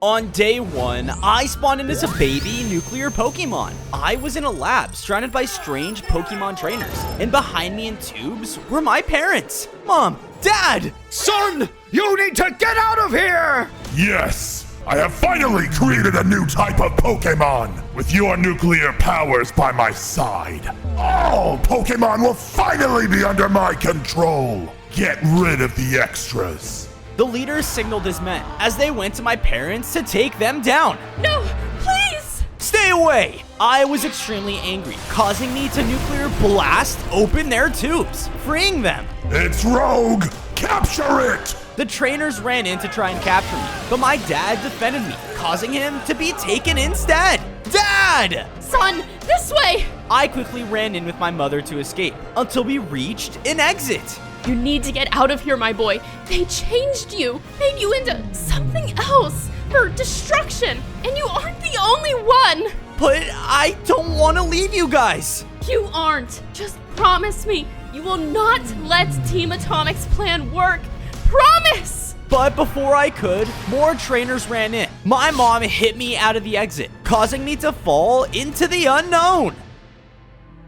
On day 1, I spawned in as a baby nuclear Pokemon. I was in a lab surrounded by strange Pokemon trainers, and behind me in tubes were my parents. Mom, Dad! Son, you need to get out of here! Yes, I have finally created a new type of Pokemon. With your nuclear powers by my side, all Pokemon will finally be under my control. Get rid of the extras. The leaders signaled his men as they went to my parents to take them down. No, please! Stay away! I was extremely angry, causing me to nuclear blast open their tubes, freeing them. It's Rogue! Capture it! The trainers ran in to try and capture me, but my dad defended me, causing him to be taken instead. Dad! Son, this way! I quickly ran in with my mother to escape until we reached an exit. You need to get out of here, my boy. They changed you, made you into something else for destruction, and you aren't the only one. But I don't want to leave you guys. You aren't. Just promise me you will not let Team Atomic's plan work. Promise! But before I could, more trainers ran in. My mom hit me out of the exit, causing me to fall into the unknown.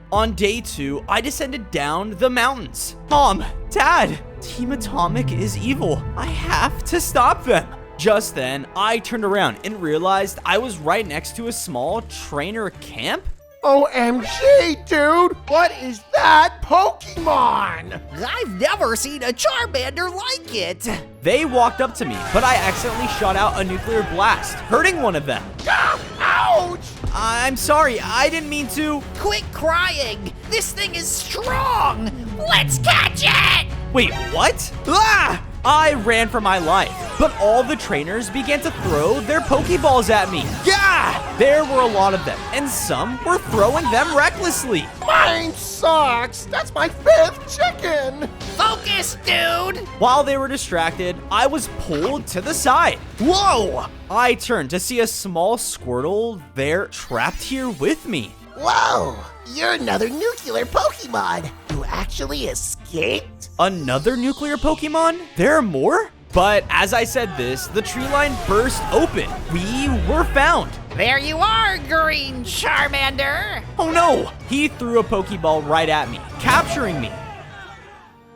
On day 2, I descended down the mountains. Mom, Dad, Team Atomic is evil. I have to stop them. Just then, I turned around and realized I was right next to a small trainer camp. OMG, dude! What is that Pokemon? I've never seen a Charmander like it. They walked up to me, but I accidentally shot out a nuclear blast, hurting one of them. Ouch! I'm sorry, I didn't mean to. Quit crying. This thing is strong. Let's catch it. Wait, what? Ah! I ran for my life, but all the trainers began to throw their Pokeballs at me. Yeah! There were a lot of them, and some were throwing them recklessly. Mine sucks. That's my 5th chicken. Focus, dude. While they were distracted, I was pulled to the side. Whoa! I turned to see a small Squirtle there trapped here with me. Whoa, you're another nuclear Pokemon. You actually escaped? Another nuclear Pokemon? There are more? But as I said this, the tree line burst open. We were found. There you are, Green Charmander. Oh no! He threw a Pokeball right at me, capturing me.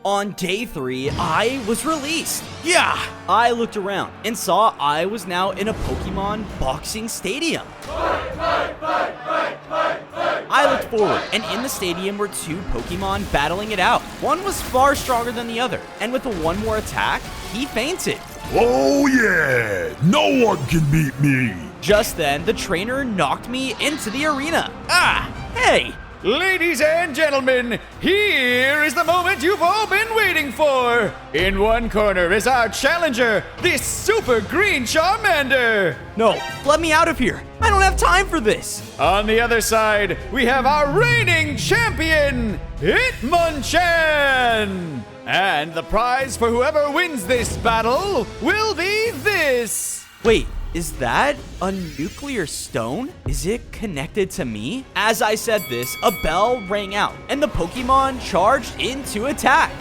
On day 3, I was released. Yeah! I looked around and saw I was now in a Pokemon boxing stadium. I looked forward, and in the stadium were 2 Pokemon battling it out. One was far stronger than the other, and with one more attack, he fainted. Oh yeah! No one can beat me! Just then, the trainer knocked me into the arena. Ah! Hey! Ladies and gentlemen, here is the moment you've all been waiting for. In one corner is our challenger, this super green Charmander. No, let me out of here. I don't have time for this. On the other side, we have our reigning champion, Hitmonchan. And the prize for whoever wins this battle will be this. Wait, is that a nuclear stone? Is it connected to me? As I said this, a bell rang out, and the Pokemon charged in to attack.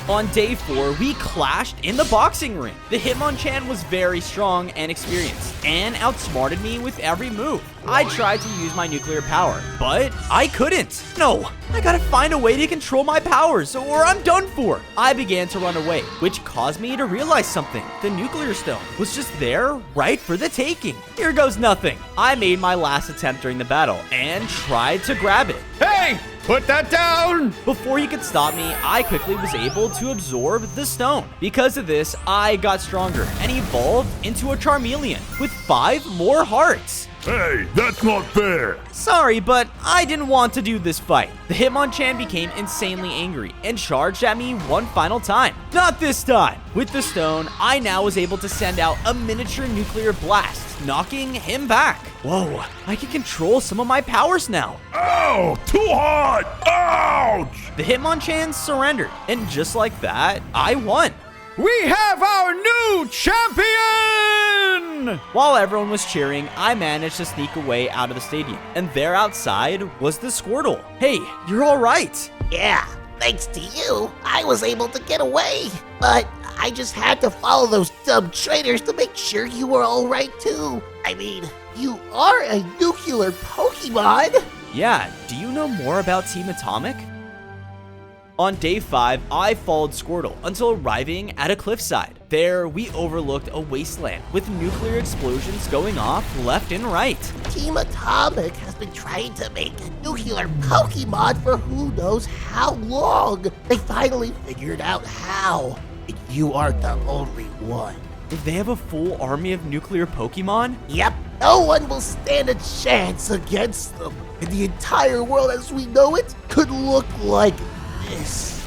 On day 4, we clashed in the boxing ring. The Hitmonchan was very strong and experienced, and outsmarted me with every move. I tried to use my nuclear power, but I couldn't. No, I gotta find a way to control my powers, or I'm done for. I began to run away, which caused me to realize something. The nuclear stone was just there, right for the taking. Here goes nothing. I made my last attempt during the battle, and tried to grab it. Hey, put that down. Before he could stop me, I quickly was able to absorb the stone. Because of this, I got stronger and evolved into a Charmeleon with 5 more hearts. Hey, that's not fair! Sorry, but I didn't want to do this fight. The Hitmonchan became insanely angry and charged at me one final time. Not this time! With the stone, I now was able to send out a miniature nuclear blast, knocking him back. Whoa, I can control some of my powers now. Ow! Too hot! Ouch! The Hitmonchan surrendered, and just like that, I won. We have our new champion! While everyone was cheering, I managed to sneak away out of the stadium, and there outside was the Squirtle. Hey, you're all right. Yeah, thanks to you, I was able to get away. But I just had to follow those dumb trainers to make sure you were alright too. I mean, you are a nuclear Pokemon. Yeah, do you know more about Team Atomic? On day 5, I followed Squirtle until arriving at a cliffside. There, we overlooked a wasteland with nuclear explosions going off left and right. Team Atomic has been trying to make a nuclear Pokemon for who knows how long. They finally figured out how. And you aren't the only one. If they have a full army of nuclear Pokemon, Yep, no one will stand a chance against them. And the entire world as we know it could look like this.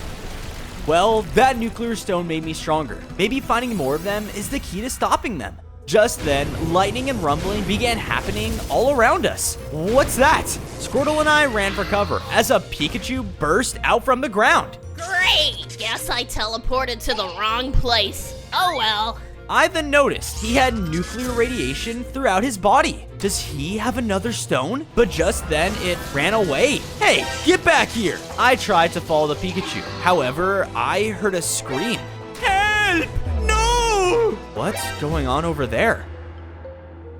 well, that nuclear stone made me stronger. Maybe finding more of them is the key to stopping them. Just then, lightning and rumbling began happening all around us. What's that? Squirtle and I ran for cover as a Pikachu burst out from the ground. Great! Guess I teleported to the wrong place. Oh well. I then noticed he had nuclear radiation throughout his body. Does he have another stone? But just then, it ran away. Hey, get back here! I tried to follow the Pikachu. However, I heard a scream. Help! No! What's going on over there?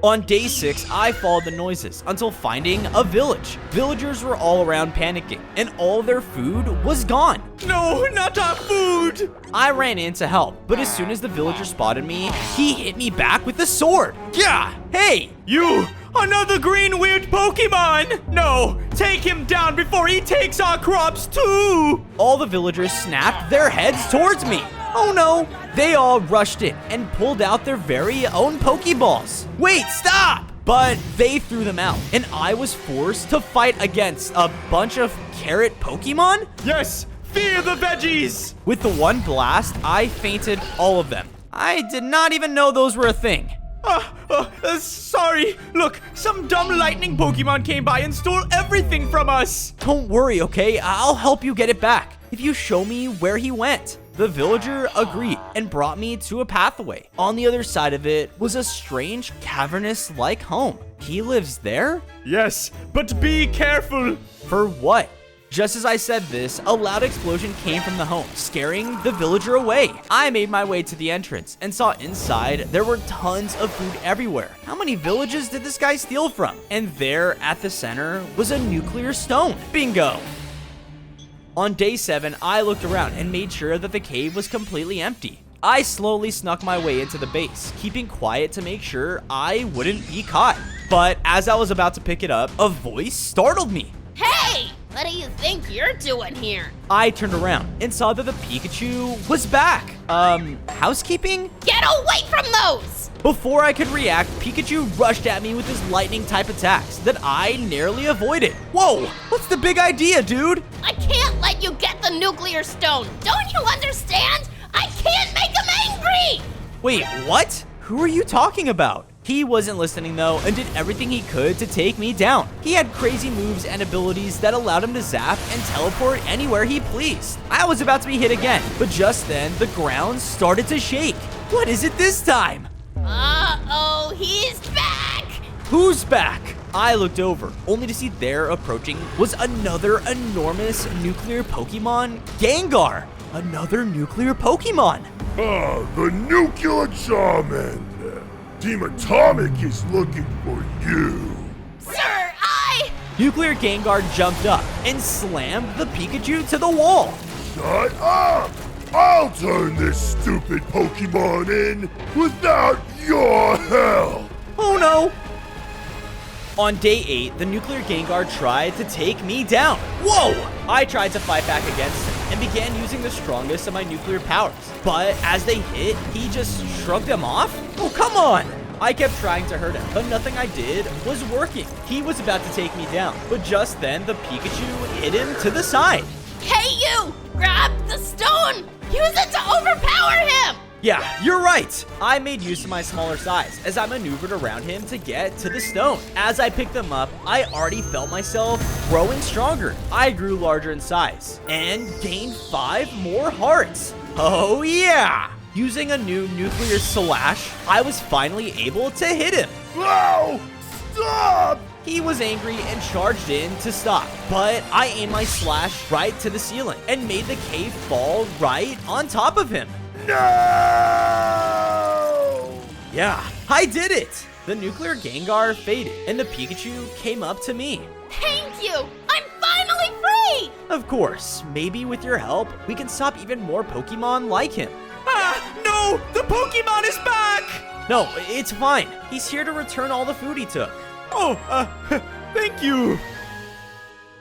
On day 6, I followed the noises until finding a village. Villagers were all around panicking, and all their food was gone. No, not our food! I ran in to help, but as soon as the villager spotted me, he hit me back with a sword. Yeah! Hey! You! Another green weird Pokemon! No! Take him down before he takes our crops too! All the villagers snapped their heads towards me. Oh no! They all rushed in and pulled out their very own Pokeballs. Wait, stop! But they threw them out, and I was forced to fight against a bunch of carrot Pokemon? Yes! Fear the veggies! With the one blast, I fainted all of them. I did not even know those were a thing. Sorry. Look, some dumb lightning Pokemon came by and stole everything from us. Don't worry, okay? I'll help you get it back if you show me where he went. The villager agreed and brought me to a pathway. On the other side of it was a strange cavernous-like home. He lives there? Yes, but be careful. For what? Just as I said this, a loud explosion came from the home, scaring the villager away. I made my way to the entrance and saw inside there were tons of food everywhere. How many villages did this guy steal from? And there at the center was a nuclear stone. Bingo! On day 7, I looked around and made sure that the cave was completely empty. I slowly snuck my way into the base, keeping quiet to make sure I wouldn't be caught. But as I was about to pick it up, a voice startled me. Hey! What do you think you're doing here? I turned around and saw that the Pikachu was back. Housekeeping? Get away from those! Before I could react, Pikachu rushed at me with his lightning-type attacks that I narrowly avoided. Whoa, what's the big idea, dude? I can't let you get the nuclear stone. Don't you understand? I can't make him angry! Wait, what? Who are you talking about? He wasn't listening though and did everything he could to take me down. He had crazy moves and abilities that allowed him to zap and teleport anywhere he pleased. I was about to be hit again, but just then the ground started to shake. What is it this time? Uh-oh, he's back! Who's back? I looked over, only to see there approaching was another enormous nuclear Pokemon, Gengar. Another nuclear Pokemon. The Nuclear Charmander. Team Atomic is looking for you. Sir, Nuclear Gengar jumped up and slammed the Pikachu to the wall. Shut up! I'll turn this stupid Pokemon in without your help. Oh no! On day 8, the Nuclear Gengar tried to take me down. Whoa! I tried to fight back against him and began using the strongest of my nuclear powers. But as they hit, he just shrugged them off? Oh, come on! I kept trying to hurt him, but nothing I did was working. He was about to take me down, but just then the Pikachu hit him to the side. hey you! Grab the stone! Use it to overpower him! Yeah, you're right. I made use of my smaller size as I maneuvered around him to get to the stone. As I picked them up, I already felt myself growing stronger. I grew larger in size and gained 5 more hearts. Oh yeah! Using a new nuclear slash, I was finally able to hit him. Whoa! Stop! He was angry and charged in to stop, but I aimed my slash right to the ceiling and made the cave fall right on top of him. No! Yeah, I did it! The nuclear Gengar faded, and the Pikachu came up to me. Thank you! I'm finally free! Of course, maybe with your help, we can stop even more Pokemon like him. Ah, no! The Pokemon is back! No, it's fine. He's here to return all the food he took. Oh, thank you.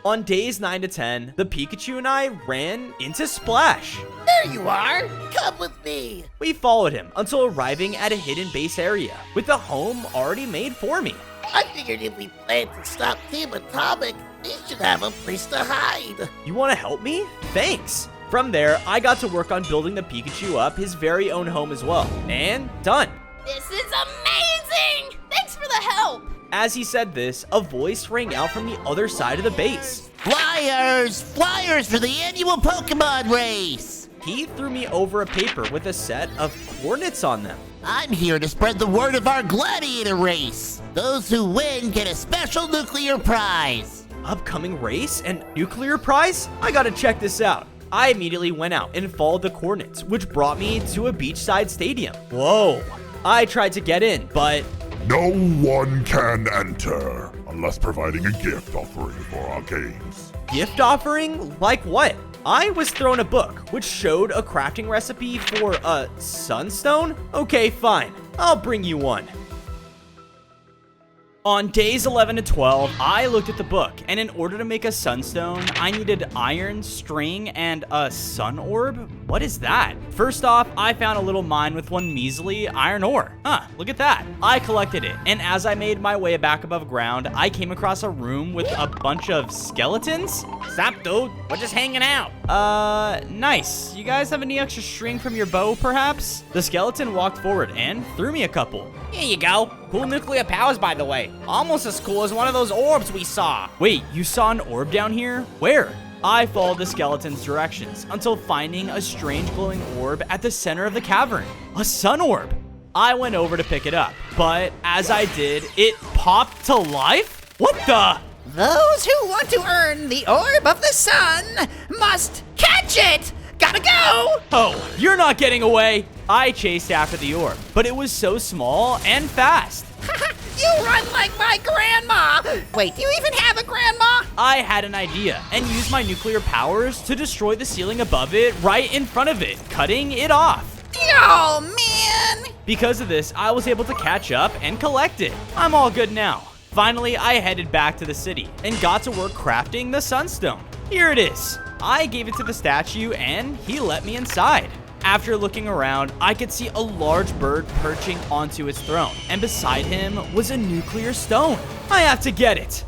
On days 9 to 10, the Pikachu and I ran into Splash. There you are. Come with me. We followed him until arriving at a hidden base area, with a home already made for me. I figured if we plan to stop Team Atomic, we should have a place to hide. You want to help me? Thanks. From there, I got to work on building the Pikachu up his very own home as well. And done. This is amazing! Thanks for the help! As he said this, a voice rang out from the other side of the base. Flyers! Flyers for the annual Pokemon race! He threw me over a paper with a set of coordinates on them. I'm here to spread the word of our gladiator race. Those who win get a special nuclear prize. Upcoming race and nuclear prize? I gotta check this out. I immediately went out and followed the coordinates, which brought me to a beachside stadium. Whoa. I tried to get in, but No one can enter unless providing a gift offering for our games. gift offering? Like what? I was thrown a book, which showed a crafting recipe for a sunstone? Okay, fine. I'll bring you one. On days 11 to 12, I looked at the book, and in order to make a sunstone, I needed iron, string, and a sun orb? What is that? First off, I found a little mine with one measly iron ore. Huh, look at that. I collected it, and as I made my way back above ground, I came across a room with a bunch of skeletons. Stop, dude. We're just hanging out. Nice. You guys have any extra string from your bow, perhaps? The skeleton walked forward and threw me a couple. Here you go. Cool nuclear powers, by the way. Almost as cool as one of those orbs we saw. Wait, you saw an orb down here? Where? I followed the skeleton's directions until finding a strange glowing orb at the center of the cavern. A sun orb. I went over to pick it up, but as I did, it popped to life? What the? Those who want to earn the Orb of the Sun must catch it! Gotta go! Oh, you're not getting away. I chased after the orb, but it was so small and fast. You run like my grandma! Wait, do you even have a grandma? I had an idea and used my nuclear powers to destroy the ceiling above it right in front of it, cutting it off. Oh, man! Because of this, I was able to catch up and collect it. I'm all good now. Finally, I headed back to the city and got to work crafting the sunstone. Here it is. I gave it to the statue and he let me inside. After looking around, I could see a large bird perching onto its throne, and beside him was a nuclear stone. I have to get it.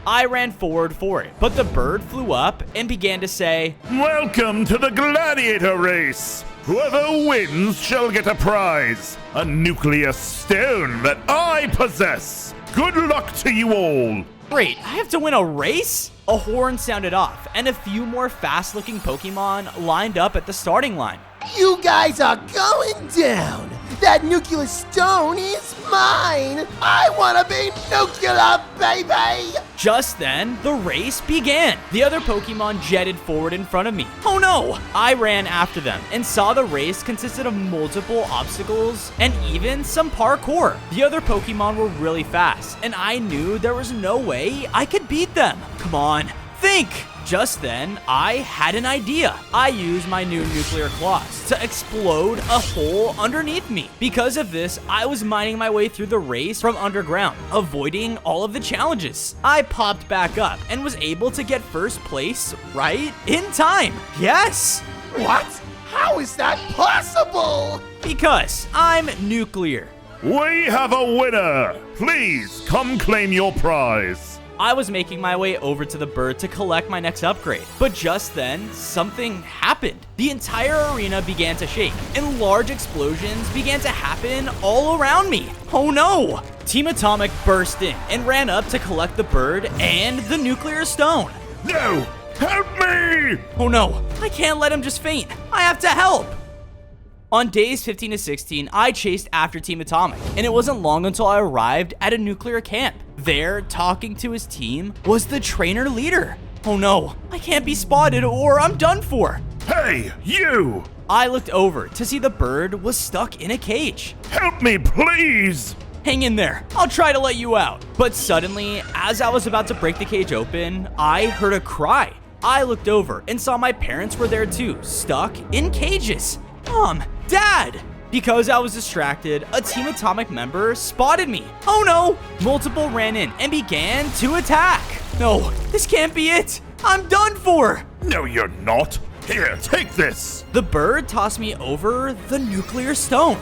I ran forward for it, but the bird flew up and began to say, Welcome to the gladiator race. Whoever wins shall get a prize, a nuclear stone that I possess. Good luck to you all. Great, I have to win a race? A horn sounded off, and a few more fast-looking Pokemon lined up at the starting line. You guys are going down. That nuclear stone is mine. I want to be nuclear, baby. Just then, the race began. The other Pokemon jetted forward in front of me. Oh no! I ran after them and saw the race consisted of multiple obstacles and even some parkour. The other Pokemon were really fast, and I knew there was no way I could beat them. Come on, think! Just then, I had an idea. I used my new nuclear claws to explode a hole underneath me. Because of this, I was mining my way through the race from underground, avoiding all of the challenges. I popped back up and was able to get first place right in time. Yes! What? How is that possible? Because I'm nuclear. We have a winner. Please come claim your prize. I was making my way over to the bird to collect my next upgrade, but just then, something happened. The entire arena began to shake, and large explosions began to happen all around me. Oh no! Team Atomic burst in and ran up to collect the bird and the nuclear stone. No! Help me! Oh no, I can't let him just faint. I have to help! On days 15 to 16, I chased after Team Atomic, and it wasn't long until I arrived at a nuclear camp. There, talking to his team, was the trainer leader. Oh no, I can't be spotted or I'm done for. Hey, you! I looked over to see the bird was stuck in a cage. Help me, please! Hang in there, I'll try to let you out. But suddenly, as I was about to break the cage open, I heard a cry. I looked over and saw my parents were there too, stuck in cages. Mom, Dad! Because I was distracted, a Team Atomic member spotted me. Oh no! Multiple ran in and began to attack. No, this can't be it. I'm done for. No, you're not. Here, take this. The bird tossed me over the nuclear stone.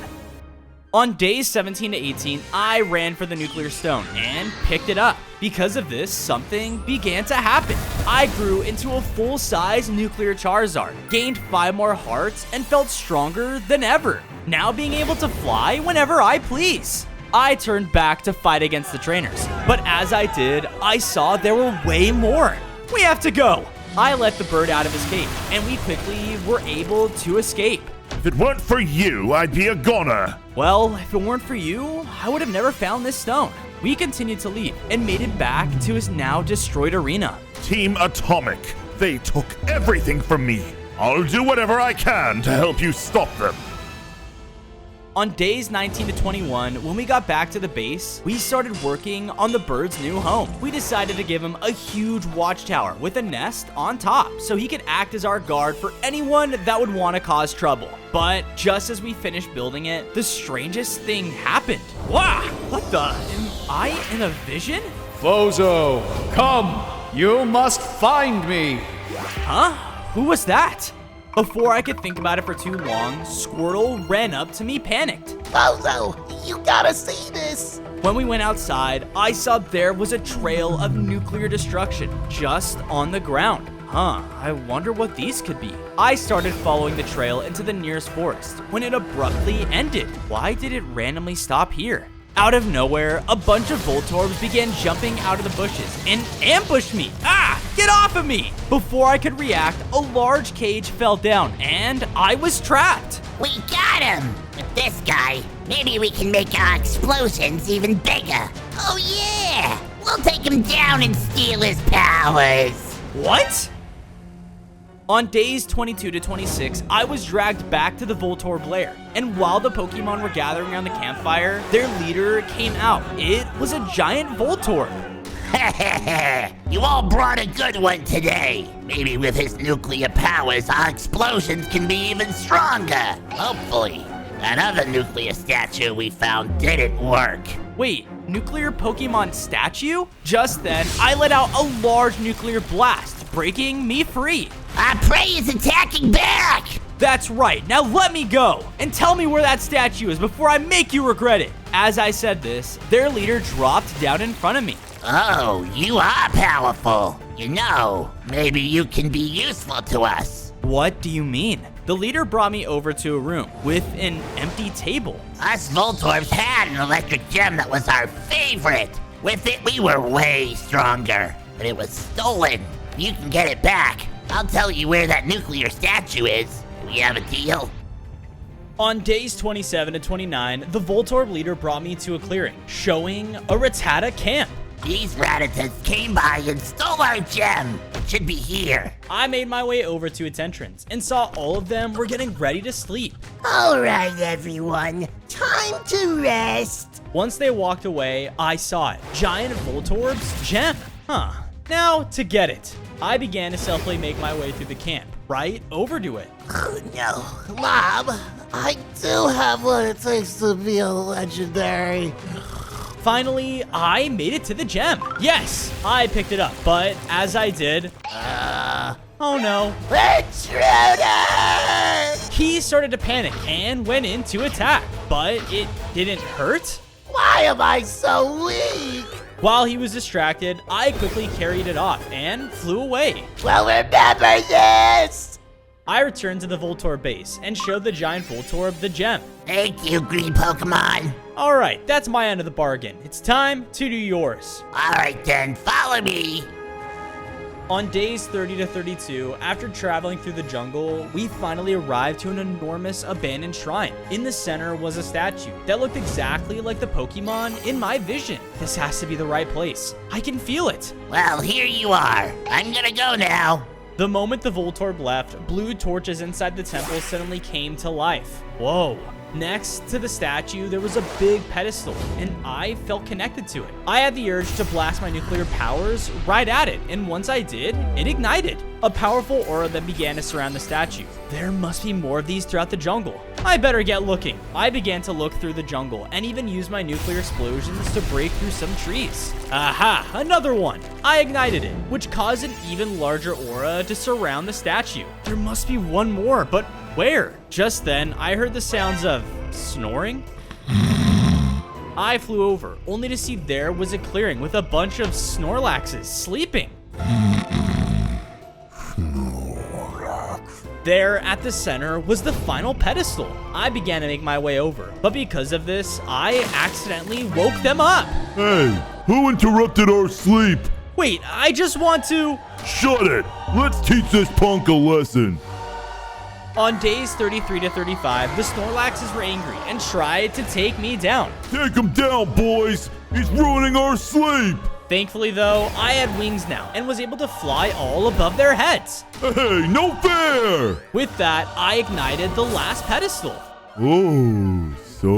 On days 17 to 18, I ran for the nuclear stone and picked it up. Because of this, something began to happen. I grew into a full-size nuclear Charizard, gained 5 more hearts, and felt stronger than ever, now being able to fly whenever I please. I turned back to fight against the trainers, but as I did, I saw there were way more. We have to go. I let the bird out of his cage, and we quickly were able to escape. If it weren't for you, I'd be a goner. Well, if it weren't for you, I would have never found this stone. We continued to leave and made it back to his now destroyed arena. Team Atomic, they took everything from me. I'll do whatever I can to help you stop them. On days 19 to 21, when we got back to the base, we started working on the bird's new home. We decided to give him a huge watchtower with a nest on top, so he could act as our guard for anyone that would want to cause trouble. But just as we finished building it, the strangest thing happened. Wow, what the? Am I in a vision? Bozo, come! You must find me! Huh? Who was that? Before I could think about it for too long, Squirtle ran up to me panicked. Bozo, you gotta see this. When we went outside, I saw there was a trail of nuclear destruction just on the ground. Huh, I wonder what these could be. I started following the trail into the nearest forest when it abruptly ended. Why did it randomly stop here? Out of nowhere, a bunch of Voltorbs began jumping out of the bushes and ambushed me. Ah, get off of me! Before I could react, a large cage fell down and I was trapped. We got him! With this guy, maybe we can make our explosions even bigger. Oh yeah! We'll take him down and steal his powers. What? On days 22 to 26, I was dragged back to the Voltorb lair, and while the Pokemon were gathering around the campfire, their leader came out. It was a giant Voltorb. You all brought a good one today. Maybe with his nuclear powers, our explosions can be even stronger. Hopefully. That other nuclear statue we found didn't work. Wait, nuclear Pokemon statue? Just then, I let out a large nuclear blast, breaking me free. Our prey is attacking back! That's right, now let me go, and tell me where that statue is before I make you regret it. As I said this, their leader dropped down in front of me. Oh, you are powerful. You know, maybe you can be useful to us. What do you mean? The leader brought me over to a room with an empty table. Us Voltorbs had an electric gem that was our favorite. With it, we were way stronger, but it was stolen. You can get it back. I'll tell you where that nuclear statue is. Do we have a deal? On days 27 to 29, the Voltorb leader brought me to a clearing, showing a Rattata camp. These Rattatas came by and stole our gem. It should be here. I made my way over to its entrance and saw all of them were getting ready to sleep. All right, everyone. Time to rest. Once they walked away, I saw it. Giant Voltorb's gem. Huh. Now, to get it, I began to stealthily make my way through the camp, right over to it. Oh no, Mom, I do have what it takes to be a legendary. Finally, I made it to the gem. Yes, I picked it up, but as I did, oh no. Intruder! He started to panic and went in to attack, but it didn't hurt. Why am I so weak? While he was distracted, I quickly carried it off and flew away. Well, remember this! I returned to the Voltorb base and showed the giant Voltorb the gem. Thank you, green Pokemon. Alright, that's my end of the bargain. It's time to do yours. All right then, follow me. On days 30 to 32, after traveling through the jungle, we finally arrived to an enormous abandoned shrine. In the center was a statue that looked exactly like the Pokemon in my vision. This has to be the right place. I can feel it. Well, here you are. I'm gonna go now. The moment the Voltorb left, blue torches inside the temple suddenly came to life. Whoa. Next to the statue, there was a big pedestal, and I felt connected to it. I had the urge to blast my nuclear powers right at it, and once I did, it ignited. A powerful aura then began to surround the statue. There must be more of these throughout the jungle. I better get looking. I began to look through the jungle, and even used my nuclear explosions to break through some trees. Aha, another one. I ignited it, which caused an even larger aura to surround the statue. There must be one more, but where? Just then, I heard the sounds of snoring. I flew over, only to see there was a clearing with a bunch of Snorlaxes sleeping. There at the center was the final pedestal. I began to make my way over, but because of this, I accidentally woke them up. Hey, who interrupted our sleep? Wait, I just want to... Shut it! Let's teach this punk a lesson. On days 33 to 35, the Snorlaxes were angry and tried to take me down. Take him down, boys! He's ruining our sleep! Thankfully, though, I had wings now and was able to fly all above their heads. Hey, no fair! With that, I ignited the last pedestal. Oh, so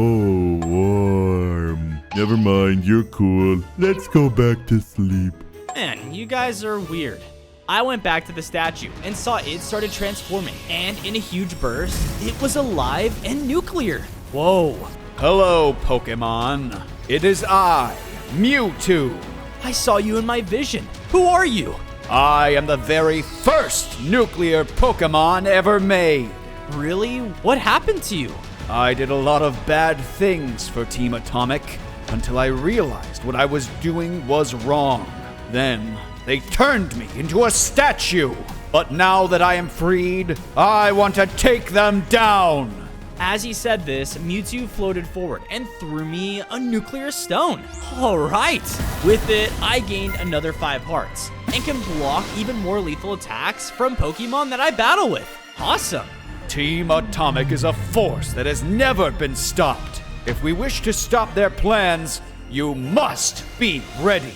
warm. Never mind, you're cool. Let's go back to sleep. Man, you guys are weird. I went back to the statue and saw it started transforming, and in a huge burst, it was alive and nuclear. Whoa. Hello, Pokemon. It is I, Mewtwo. I saw you in my vision. Who are you? I am the very first nuclear Pokemon ever made. Really? What happened to you? I did a lot of bad things for Team Atomic until I realized what I was doing was wrong. Then they turned me into a statue. But now that I am freed, I want to take them down. As he said this, Mewtwo floated forward and threw me a nuclear stone. All right. With it, I gained another 5 hearts and can block even more lethal attacks from Pokemon that I battle with. Awesome. Team Atomic is a force that has never been stopped. If we wish to stop their plans, you must be ready.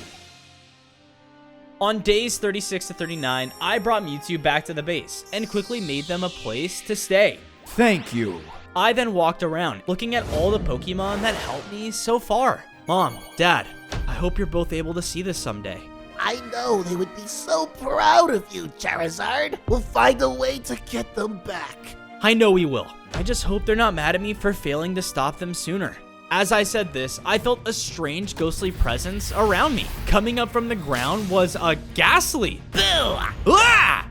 On days 36 to 39, I brought Mewtwo back to the base and quickly made them a place to stay. Thank you. I then walked around, looking at all the Pokemon that helped me so far. Mom, Dad, I hope you're both able to see this someday. I know they would be so proud of you, Charizard. We'll find a way to get them back. I know we will. I just hope they're not mad at me for failing to stop them sooner. As I said this, I felt a strange ghostly presence around me. Coming up from the ground was a Ghastly. Boo! Ah!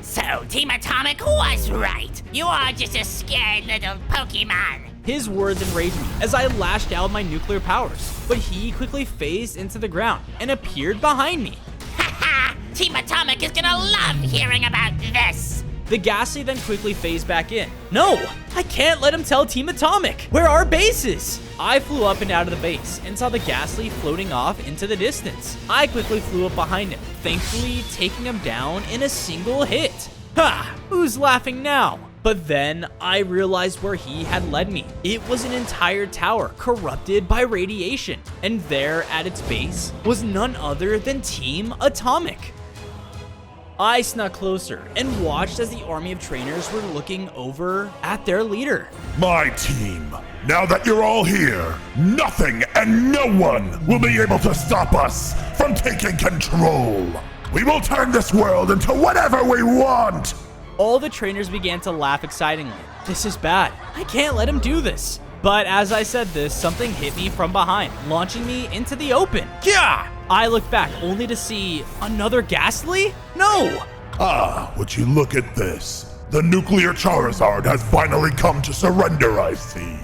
So, Team Atomic was right. You are just a scared little Pokemon. His words enraged me as I lashed out my nuclear powers, but he quickly phased into the ground and appeared behind me. Haha! Team Atomic is gonna love hearing about this. The Ghastly then quickly phased back in. No, I can't let him tell Team Atomic where our base is. I flew up and out of the base and saw the Ghastly floating off into the distance. I quickly flew up behind him, thankfully taking him down in a single hit. Ha! Who's laughing now? But then I realized where he had led me. It was an entire tower corrupted by radiation, and there at its base was none other than Team Atomic. I snuck closer and watched as the army of trainers were looking over at their leader. My team, now that you're all here, nothing and no one will be able to stop us from taking control. We will turn this world into whatever we want. All the trainers began to laugh excitingly. This is bad. I can't let him do this. But as I said this, something hit me from behind, launching me into the open. Yeah! I looked back only to see another Ghastly? No! Ah, would you look at this? The nuclear Charizard has finally come to surrender, I see.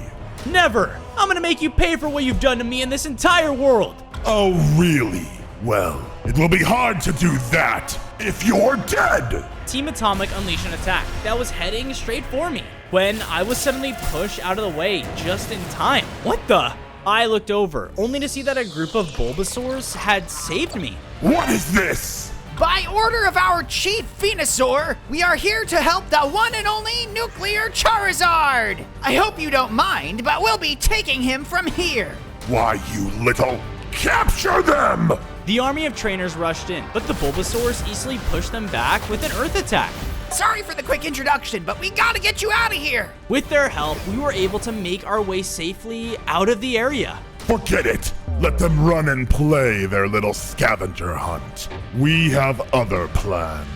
Never! I'm gonna make you pay for what you've done to me in this entire world! Oh, really? Well, it will be hard to do that if you're dead! Team Atomic unleashed an attack that was heading straight for me, when I was suddenly pushed out of the way just in time. What the? I looked over, only to see that a group of Bulbasaurs had saved me. What is this? By order of our chief Venusaur, we are here to help the one and only nuclear Charizard. I hope you don't mind, but we'll be taking him from here. Why, you little... Capture them! The army of trainers rushed in, but the Bulbasaurs easily pushed them back with an earth attack. Sorry for the quick introduction, but we gotta get you out of here. With their help, we were able to make our way safely out of the area. Forget it. Let them run and play their little scavenger hunt. We have other plans.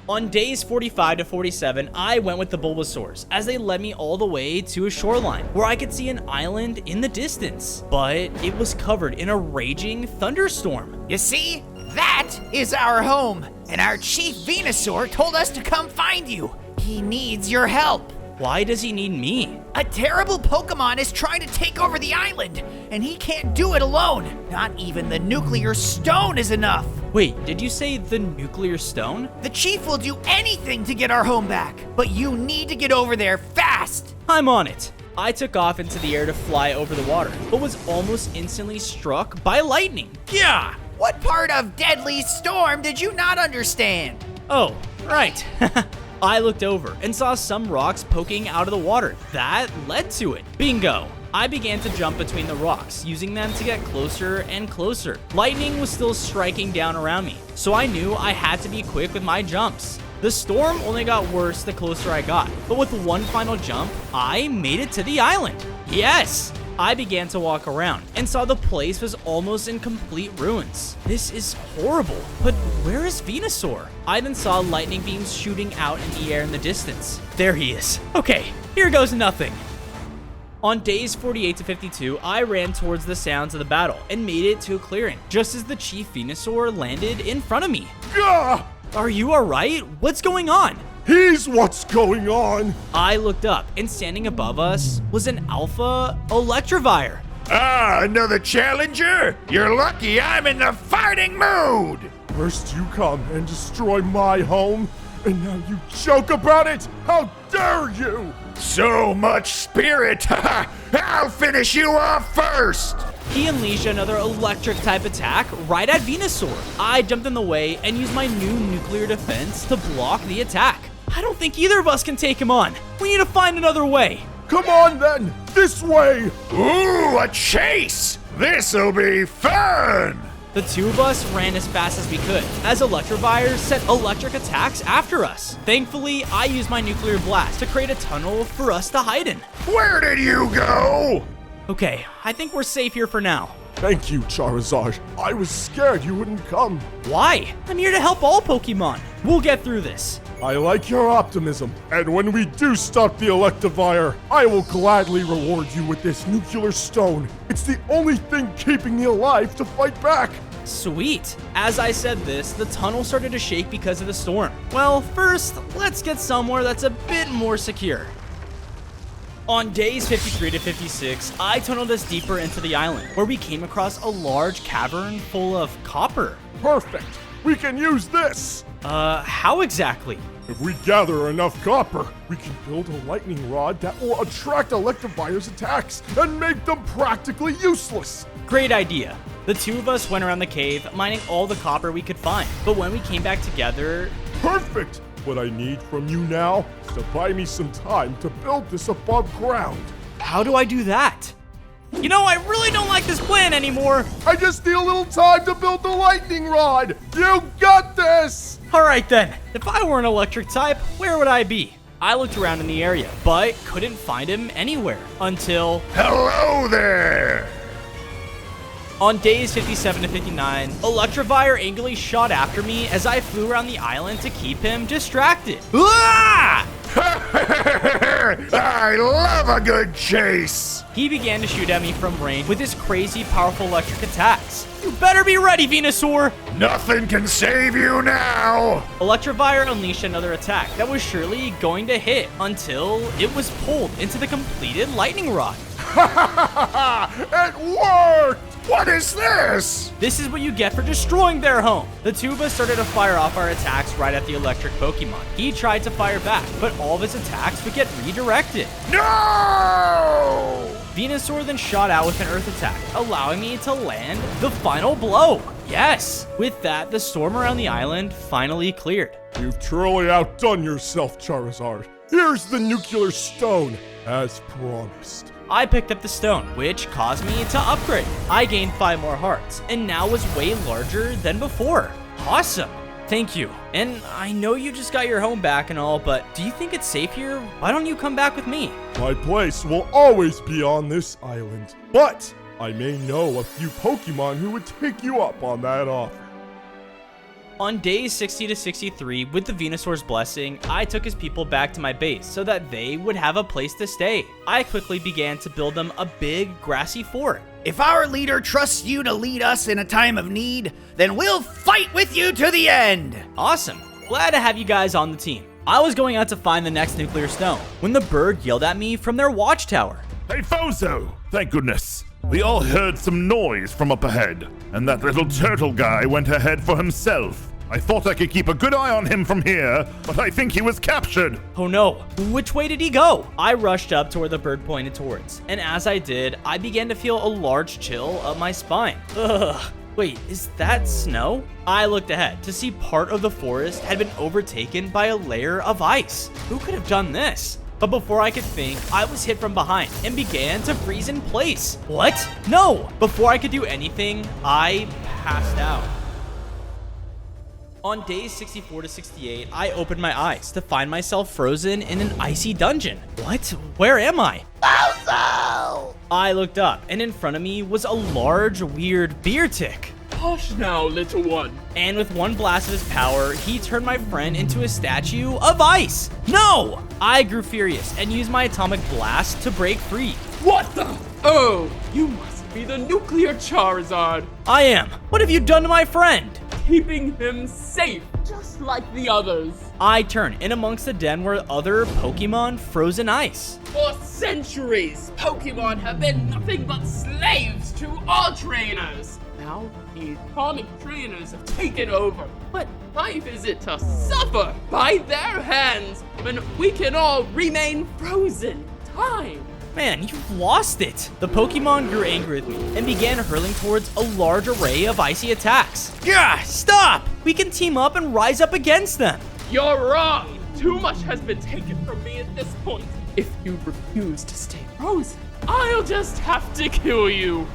On days 45 to 47, I went with the Bulbasaurs as they led me all the way to a shoreline where I could see an island in the distance, but it was covered in a raging thunderstorm. You see, that is our home, and our chief Venusaur told us to come find you. He needs your help. Why does he need me? A terrible Pokemon is trying to take over the island, and he can't do it alone. Not even the nuclear stone is enough. Wait, did you say the nuclear stone? The chief will do anything to get our home back, but you need to get over there fast. I'm on it. I took off into the air to fly over the water, but was almost instantly struck by lightning. Yeah. What part of Deadly Storm did you not understand? Oh, right. I looked over and saw some rocks poking out of the water. That led to it. Bingo! I began to jump between the rocks, using them to get closer and closer. Lightning was still striking down around me, so I knew I had to be quick with my jumps. The storm only got worse the closer I got, but with one final jump, I made it to the island. Yes! I began to walk around and saw the place was almost in complete ruins. This is horrible, but where is Venusaur? I then saw lightning beams shooting out in the air in the distance. There he is. Okay, here goes nothing. On days 48 to 52, I ran towards the sounds of the battle and made it to a clearing, just as the Chief Venusaur landed in front of me. Gah! Are you alright? What's going on? He's what's going on. I looked up, and standing above us was an Alpha Electivire. Ah, another challenger? You're lucky I'm in the fighting mood. First you come and destroy my home, and now you joke about it? How dare you! So much spirit. I'll finish you off first. He unleashed another electric type attack right at Venusaur. I jumped in the way and used my new nuclear defense to block the attack. I don't think either of us can take him on. We need to find another way. Come on then, this way! Ooh, a chase. This'll be fun. The two of us ran as fast as we could, as Electivire sent electric attacks after us. Thankfully, I used my nuclear blast to create a tunnel for us to hide in. Where did you go? Okay, I think we're safe here for now. Thank you, Charizard. I was scared you wouldn't come. Why? I'm here to help all Pokemon. We'll get through this. I like your optimism, and when we do stop the Electivire, I will gladly reward you with this nuclear stone. It's the only thing keeping me alive to fight back. Sweet. As I said this, the tunnel started to shake because of the storm. Well, first, let's get somewhere that's a bit more secure. On days 53 to 56, I tunneled us deeper into the island, where we came across a large cavern full of copper. Perfect. We can use this. How exactly? If we gather enough copper, we can build a lightning rod that will attract Electivire's attacks and make them practically useless. Great idea. The two of us went around the cave, mining all the copper we could find. But when we came back together... Perfect! What I need from you now is to buy me some time to build this above ground. How do I do that? You know, I really don't like this plan anymore. I just need a little time to build the lightning rod. You got this! Alright then, if I were an electric type, where would I be? I looked around in the area, but couldn't find him anywhere until... Hello there! On days 57 to 59, Electivire angrily shot after me as I flew around the island to keep him distracted. Ah! I love a good chase! He began to shoot at me from range with his crazy powerful electric attacks. You better be ready, Venusaur! Nothing can save you now! Electivire unleashed another attack that was surely going to hit until it was pulled into the completed lightning rod. It worked! What is this? This is what you get for destroying their home. The two of us started to fire off our attacks right at the electric Pokemon. He tried to fire back, but all of his attacks would get redirected. No! Venusaur then shot out with an earth attack, allowing me to land the final blow. Yes! With that, the storm around the island finally cleared. You've truly outdone yourself, Charizard. Here's the nuclear stone, as promised. I picked up the stone, which caused me to upgrade. I gained 5 more hearts, and now was way larger than before. Awesome. Thank you. And I know you just got your home back and all, but do you think it's safe here? Why don't you come back with me? My place will always be on this island, but I may know a few Pokemon who would take you up on that offer. On days 60 to 63, with the Venusaur's blessing, I took his people back to my base so that they would have a place to stay. I quickly began to build them a big grassy fort. If our leader trusts you to lead us in a time of need, then we'll fight with you to the end. Awesome. Glad to have you guys on the team. I was going out to find the next nuclear stone when the bird yelled at me from their watchtower. Hey, Fozo! Thank goodness. We all heard some noise from up ahead, and that little turtle guy went ahead for himself. I thought I could keep a good eye on him from here, but I think he was captured. Oh no, which way did he go? I rushed up to where the bird pointed towards, and as I did, I began to feel a large chill up my spine. Ugh. Wait, is that snow? I looked ahead to see part of the forest had been overtaken by a layer of ice. Who could have done this? But before I could think, I was hit from behind and began to freeze in place. What? No! Before I could do anything, I passed out. On days 64 to 68, I opened my eyes to find myself frozen in an icy dungeon. What? Where am I? Bowser! I looked up, and in front of me was a large, weird beer tick. Hush now, little one. And with one blast of his power, he turned my friend into a statue of ice. No! I grew furious and used my atomic blast to break free. What the? Oh, you must be the nuclear Charizard. I am. What have you done to my friend? Keeping him safe, just like the others. I turn in amongst the den where other Pokemon froze in ice. For centuries, Pokemon have been nothing but slaves to our trainers. Now, the atomic trainers have taken over. What life is it to suffer by their hands when we can all remain frozen in time? Man, you've lost it. The Pokemon grew angry with me and began hurling towards a large array of icy attacks. Yeah, stop! We can team up and rise up against them. You're wrong. Too much has been taken from me at this point. If you refuse to stay frozen, I'll just have to kill you.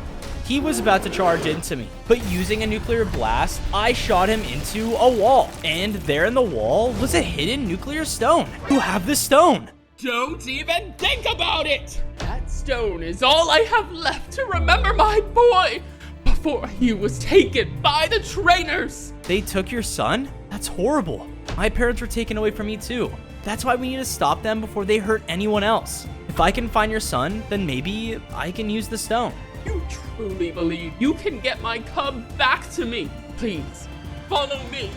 He was about to charge into me, but using a nuclear blast, I shot him into a wall. And there in the wall was a hidden nuclear stone. Who have the stone? Don't even think about it! That stone is all I have left to remember my boy before he was taken by the trainers. They took your son? That's horrible. My parents were taken away from me too. That's why we need to stop them before they hurt anyone else. If I can find your son, then maybe I can use the stone. You truly believe you can get my cub back to me? Please, follow me.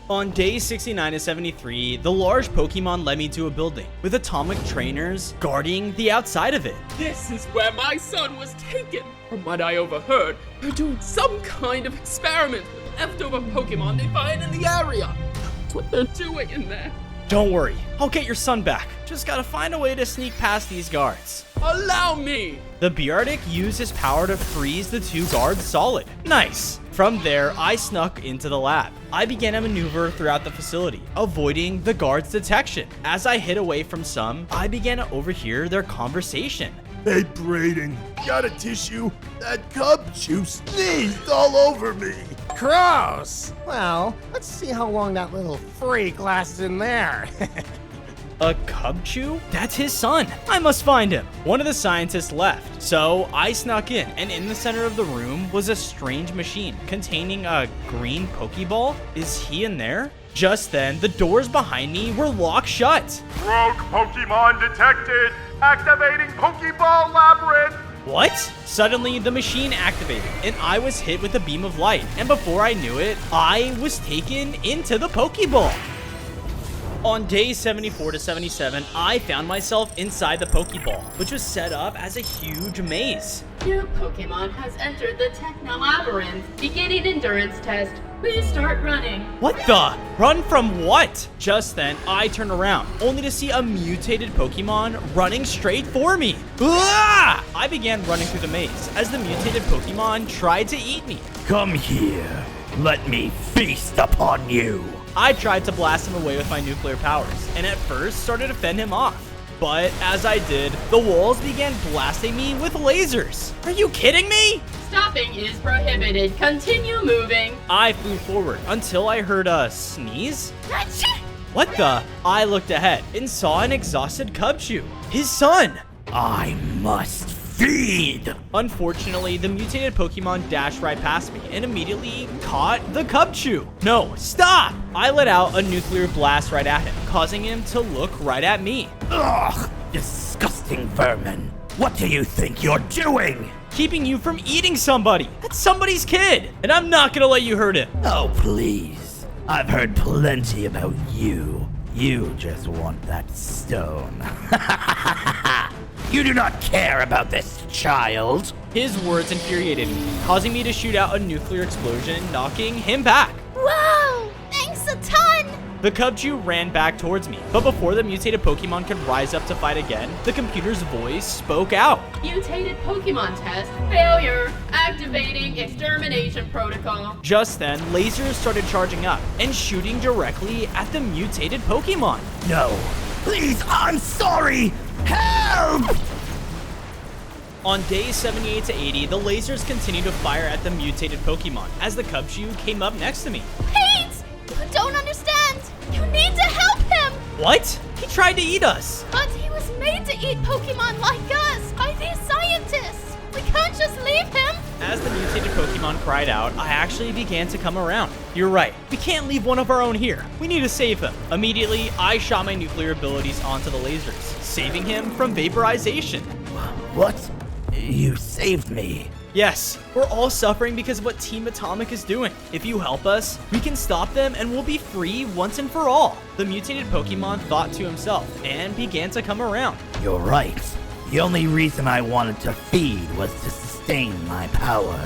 On days 69 to 73, the large Pokemon led me to a building with atomic trainers guarding the outside of it. This is where my son was taken. From what I overheard, they're doing some kind of experiment with leftover Pokemon they find in the area. That's what they're doing in there. Don't worry, I'll get your son back. Just gotta find a way to sneak past these guards. Allow me! The Beartic used his power to freeze the 2 guards solid. Nice! From there, I snuck into the lab. I began a maneuver throughout the facility, avoiding the guards' detection. As I hid away from some, I began to overhear their conversation. Hey, Brayden, got a tissue? That cub juice sneezed all over me. Gross! Well, let's see how long that little freak lasts in there. A Cubchoo? That's his son. I must find him. One of the scientists left, so I snuck in, and in the center of the room was a strange machine containing a green Pokeball. Is he in there? Just then, the doors behind me were locked shut. Rogue Pokemon detected! Activating Pokeball Labyrinth! What? Suddenly, the machine activated, and I was hit with a beam of light, and before I knew it, I was taken into the Pokeball. On days 74 to 77, I found myself inside the Pokeball, which was set up as a huge maze. New Pokemon has entered the Techno Labyrinth. Beginning endurance test. Please start running. What the? Run from what? Just then, I turned around, only to see a mutated Pokemon running straight for me. Ah! I began running through the maze as the mutated Pokemon tried to eat me. Come here. Let me feast upon you. I tried to blast him away with my nuclear powers, and at first started to fend him off. But as I did, the walls began blasting me with lasers. Are you kidding me? Stopping is prohibited. Continue moving. I flew forward until I heard a sneeze. Achoo! What the? I looked ahead and saw an exhausted Cubchoo, his son. I must feed. Unfortunately, the mutated Pokemon dashed right past me and immediately caught the Cubchoo. No, stop! I let out a nuclear blast right at him, causing him to look right at me. Ugh, disgusting vermin. What do you think you're doing? Keeping you from eating somebody. That's somebody's kid, and I'm not gonna let you hurt him. Oh, please. I've heard plenty about you. You just want that stone. You do not care about this child. His words infuriated me, causing me to shoot out a nuclear explosion, knocking him back. Wow! Thanks a ton! The Cubchoo ran back towards me, but before the mutated Pokemon could rise up to fight again, the computer's voice spoke out. Mutated Pokemon test failure. Activating extermination protocol. Just then, lasers started charging up and shooting directly at the mutated Pokemon. No. Please, I'm sorry. Help! On days 78 to 80, the lasers continued to fire at the mutated Pokemon as the Cubchoo came up next to me. Pete! You don't understand! You need to help him! What? He tried to eat us. But he was made to eat Pokemon like us by these scientists! We can't just leave him! As the mutated Pokemon cried out, I actually began to come around. You're right. We can't leave one of our own here. We need to save him. Immediately, I shot my nuclear abilities onto the lasers, saving him from vaporization. What? You saved me. Yes, we're all suffering because of what Team Atomic is doing. If you help us, we can stop them and we'll be free once and for all. The mutated Pokemon thought to himself and began to come around. You're right. The only reason I wanted to feed was to sustain my power.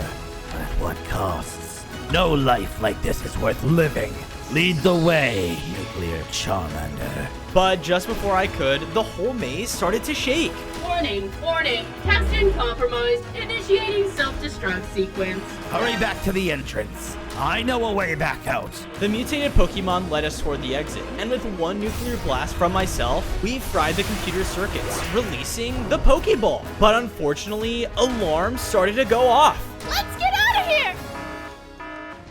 But at what costs? No life like this is worth living. Lead the way, Nuclear Charmander. But just before I could, the whole maze started to shake. Warning, warning. Captain compromised. Initiating self-destruct sequence. Hurry back to the entrance. I know a way back out. The mutated Pokemon led us toward the exit, and with one nuclear blast from myself, we fried the computer circuits, releasing the Pokeball. But unfortunately, alarms started to go off. Let's get out of here!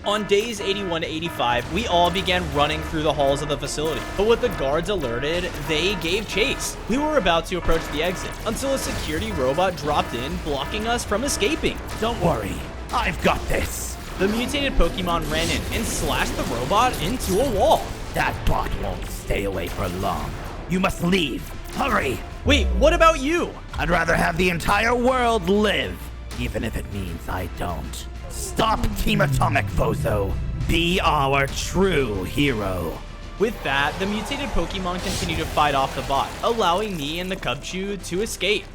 On days 81 to 85, we all began running through the halls of the facility, but with the guards alerted, they gave chase. We were about to approach the exit until a security robot dropped in, blocking us from escaping. Don't worry, I've got this. The mutated Pokemon ran in and slashed the robot into a wall. That bot won't stay away for long. You must leave. Hurry! Wait, what about you? I'd rather have the entire world live, even if it means I don't. Stop Team Atomic, Bozo. Be our true hero. With that, the mutated Pokemon continued to fight off the bot, allowing me and the Cubchoo to escape.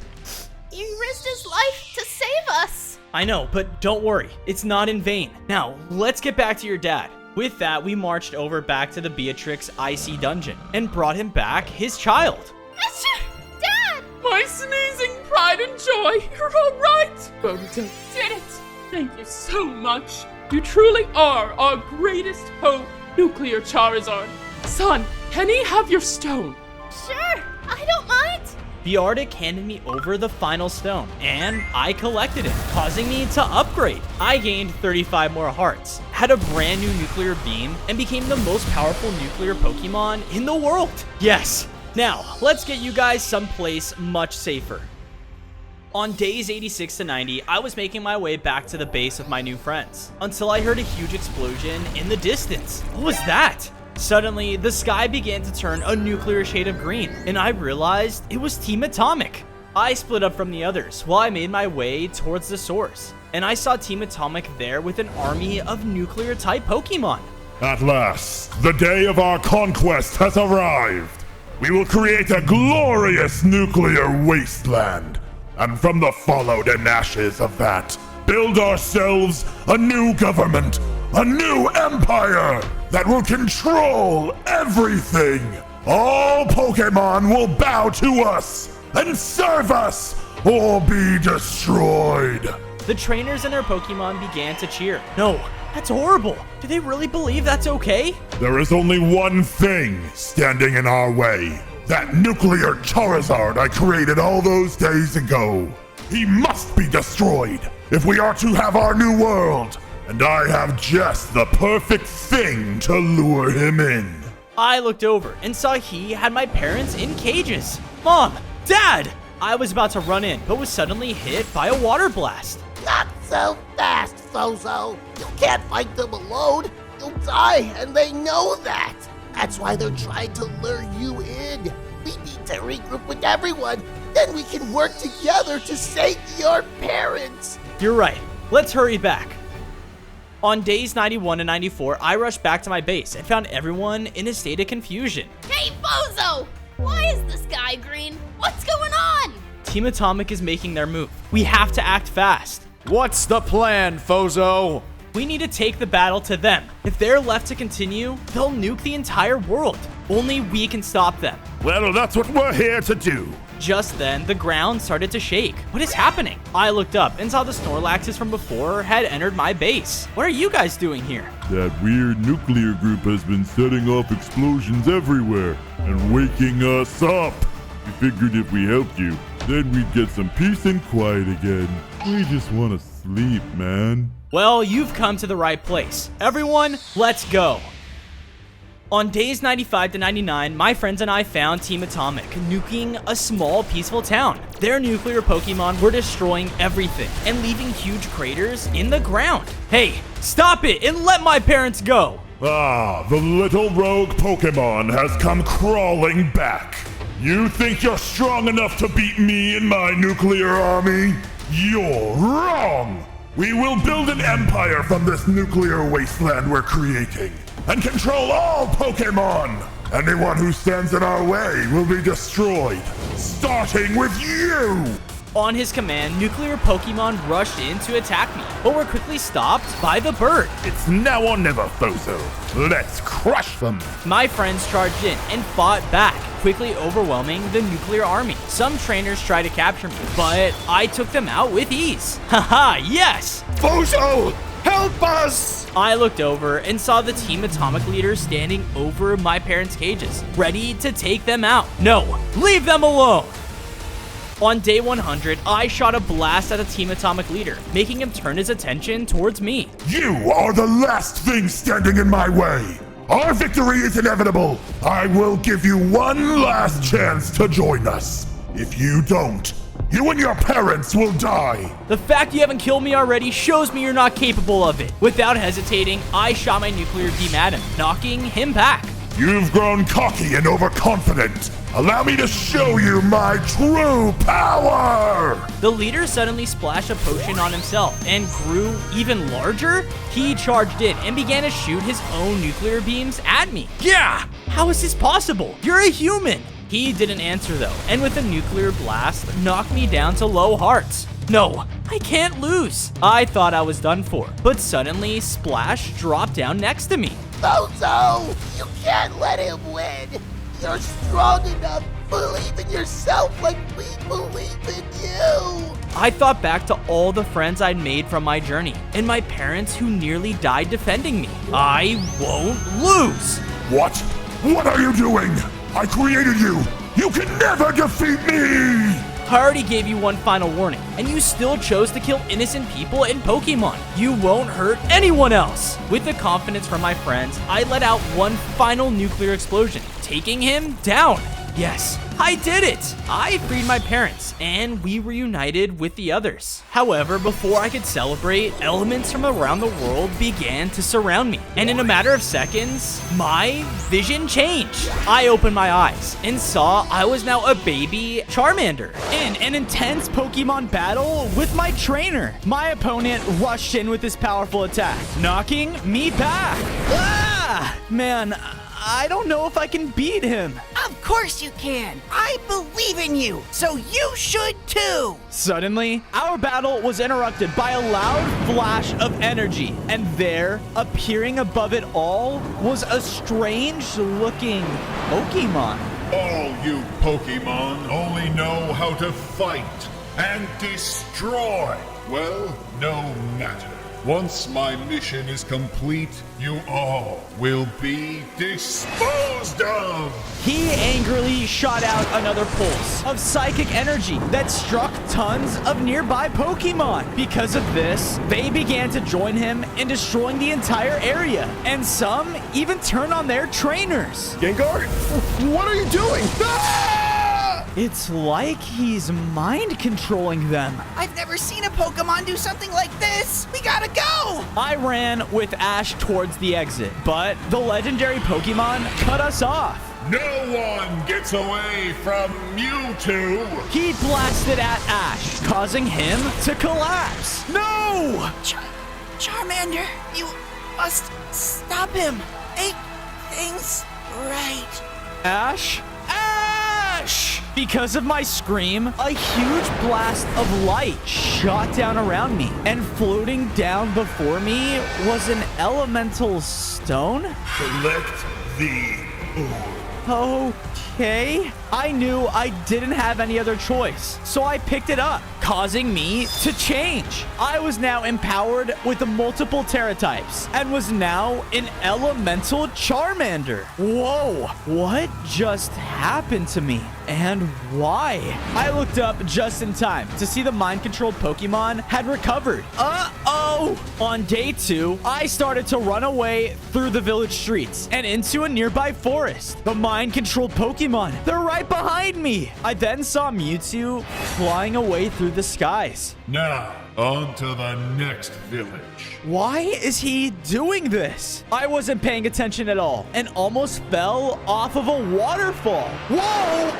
He risked his life to save us. I know, but don't worry, it's not in vain. Now, let's get back to your dad. With that, we marched over back to the Beatrix IC dungeon and brought him back his child. Dad! My sneezing pride and joy. You're all right. Boruto did it. Thank you so much. You truly are our greatest hope, Nuclear Charizard. Son, can he have your stone? Sure, I don't mind. The Arctic handed me over the final stone, and I collected it, causing me to upgrade. I gained 35 more hearts, had a brand new nuclear beam, and became the most powerful nuclear Pokemon in the world. Yes. Now, let's get you guys someplace much safer. On days 86 to 90, I was making my way back to the base with my new friends, until I heard a huge explosion in the distance. What was that? Suddenly, the sky began to turn a nuclear shade of green, and I realized it was Team Atomic. I split up from the others while I made my way towards the source, and I saw Team Atomic there with an army of nuclear-type Pokemon. At last, the day of our conquest has arrived. We will create a glorious nuclear wasteland. And from the fallow and ashes of that, build ourselves a new government, a new empire that will control everything. All Pokemon will bow to us and serve us or be destroyed. The trainers and their Pokemon began to cheer. No, that's horrible. Do they really believe that's okay? There is only one thing standing in our way. That nuclear Charizard I created all those days ago. He must be destroyed if we are to have our new world. And I have just the perfect thing to lure him in. I looked over and saw he had my parents in cages. Mom! Dad! I was about to run in, but was suddenly hit by a water blast. Not so fast, Fozo. You can't fight them alone. You'll die, and they know that. That's why they're trying to lure you in. We need to regroup with everyone. Then we can work together to save your parents. You're right. Let's hurry back. On days 91 and 94, I rushed back to my base and found everyone in a state of confusion. Hey, Bozo! Why is the sky green? What's going on? Team Atomic is making their move. We have to act fast. What's the plan, Fozo? We need to take the battle to them. If they're left to continue, they'll nuke the entire world. Only we can stop them. Well, that's what we're here to do. Just then, the ground started to shake. What is happening? I looked up and saw the Snorlaxes from before had entered my base. What are you guys doing here? That weird nuclear group has been setting off explosions everywhere and waking us up. We figured if we helped you, then we'd get some peace and quiet again. We just want to sleep, man. Well, you've come to the right place. Everyone, let's go. On days 95 to 99, my friends and I found Team Atomic nuking a small, peaceful town. Their nuclear Pokemon were destroying everything and leaving huge craters in the ground. Hey, stop it and let my parents go. Ah, the little rogue Pokemon has come crawling back. You think you're strong enough to beat me and my nuclear army? You're wrong! We will build an empire from this nuclear wasteland we're creating and control all Pokemon! Anyone who stands in our way will be destroyed, starting with you! On his command, nuclear Pokemon rushed in to attack me, but were quickly stopped by the bird. It's now or never, Fozo. Let's crush them! My friends charged in and fought back, quickly overwhelming the nuclear army. Some trainers tried to capture me, but I took them out with ease. Haha, yes! Fozo! Help us! I looked over and saw the Team Atomic leader standing over my parents' cages, ready to take them out. No, leave them alone! On day 100, I shot a blast at the Team Atomic leader, making him turn his attention towards me. You are the last thing standing in my way! Our victory is inevitable! I will give you one last chance to join us. If you don't, you and your parents will die! The fact you haven't killed me already shows me you're not capable of it. Without hesitating, I shot my nuclear beam at him, knocking him back. You've grown cocky and overconfident. Allow me to show you my true power! The leader suddenly splashed a potion on himself and grew even larger. He charged in and began to shoot his own nuclear beams at me. Yeah! How is this possible? You're a human! He didn't answer though, and with a nuclear blast, knocked me down to low hearts. No, I can't lose. I thought I was done for, but suddenly Splash dropped down next to me. Bozo, you can't let him win. You're strong enough. Believe in yourself like we believe in you. I thought back to all the friends I'd made from my journey and my parents who nearly died defending me. I won't lose. What? What are you doing? I created you. You can never defeat me. I already gave you one final warning, and you still chose to kill innocent people and Pokemon. You won't hurt anyone else. With the confidence from my friends, I let out one final nuclear explosion, taking him down. Yes, I did it! I freed my parents, and we reunited with the others. However, before I could celebrate, elements from around the world began to surround me. And in a matter of seconds, my vision changed. I opened my eyes and saw I was now a baby Charmander in an intense Pokemon battle with my trainer. My opponent rushed in with this powerful attack, knocking me back. Ah! Man, I don't know if I can beat him. Of course you can. I believe in you, so you should too. Suddenly, our battle was interrupted by a loud flash of energy, and there, appearing above it all, was a strange-looking Pokemon. All you Pokemon only know how to fight and destroy. Well, no matter. Once my mission is complete, you all will be disposed of! He angrily shot out another pulse of psychic energy that struck tons of nearby Pokemon. Because of this, they began to join him in destroying the entire area, and some even turned on their trainers. Gengar, what are you doing? It's like he's mind controlling them. I've never seen a Pokemon do something like this. We gotta go. I ran with Ash towards the exit, but the legendary Pokemon cut us off. No one gets away from Mewtwo! He blasted at Ash, causing him to collapse. No! Charmander, you must stop him. Make things right. Ash? Ash! Because of my scream, a huge blast of light shot down around me, and floating down before me was an elemental stone? Collect the orb. Okay. I knew I didn't have any other choice, so I picked it up, causing me to change. I was now empowered with the multiple Terra types and was now an elemental Charmander. Whoa, what just happened to me? And why? I looked up just in time to see the mind-controlled Pokemon had recovered. Uh-oh! On day 2, I started to run away through the village streets and into a nearby forest. The mind-controlled Pokemon, they're right behind me. I then saw Mewtwo flying away through the skies. Now, on to the next village. Why is he doing this? I wasn't paying attention at all and almost fell off of a waterfall. Whoa!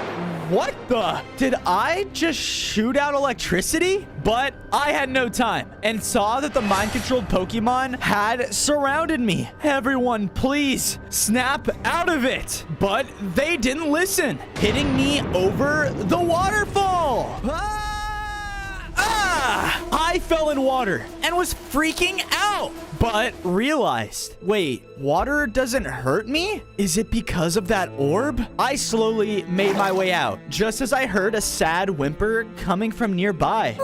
What the? Did I just shoot out electricity? But I had no time and saw that the mind-controlled Pokemon had surrounded me. Everyone, please snap out of it. But they didn't listen, hitting me over the waterfall. I fell in water and was freaking out, but realized, wait, water doesn't hurt me? Is it because of that orb? I slowly made my way out, just as I heard a sad whimper coming from nearby.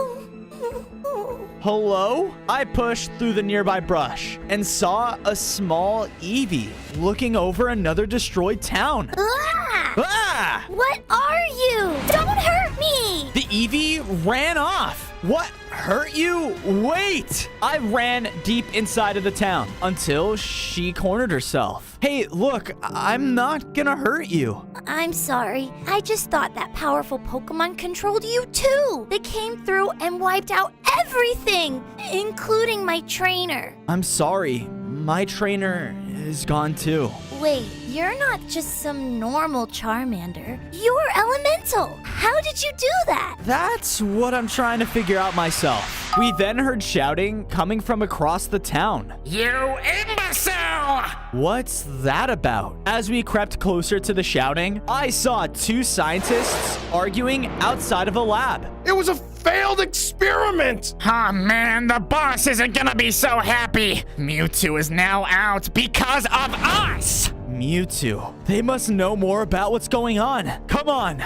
Hello? I pushed through the nearby brush and saw a small Eevee looking over another destroyed town. Ah! What are you? Don't hurt me! The Eevee ran off. What hurt you? Wait! I ran deep inside of the town until she cornered herself. Hey, look, I'm not gonna hurt you. I'm sorry. I just thought that powerful Pokemon controlled you too. They came through and wiped out everything, including my trainer. I'm sorry. My trainer is gone too. Wait, you're not just some normal Charmander. You're elemental. How did you do that? That's what I'm trying to figure out myself. We then heard shouting coming from across the town. You imbecile! What's that about? As we crept closer to the shouting, I saw 2 scientists arguing outside of a lab. It was a failed experiment! Oh man, the boss isn't gonna be so happy. Mewtwo is now out because of us! Mewtwo. They must know more about what's going on. Come on.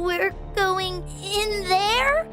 We're going in there?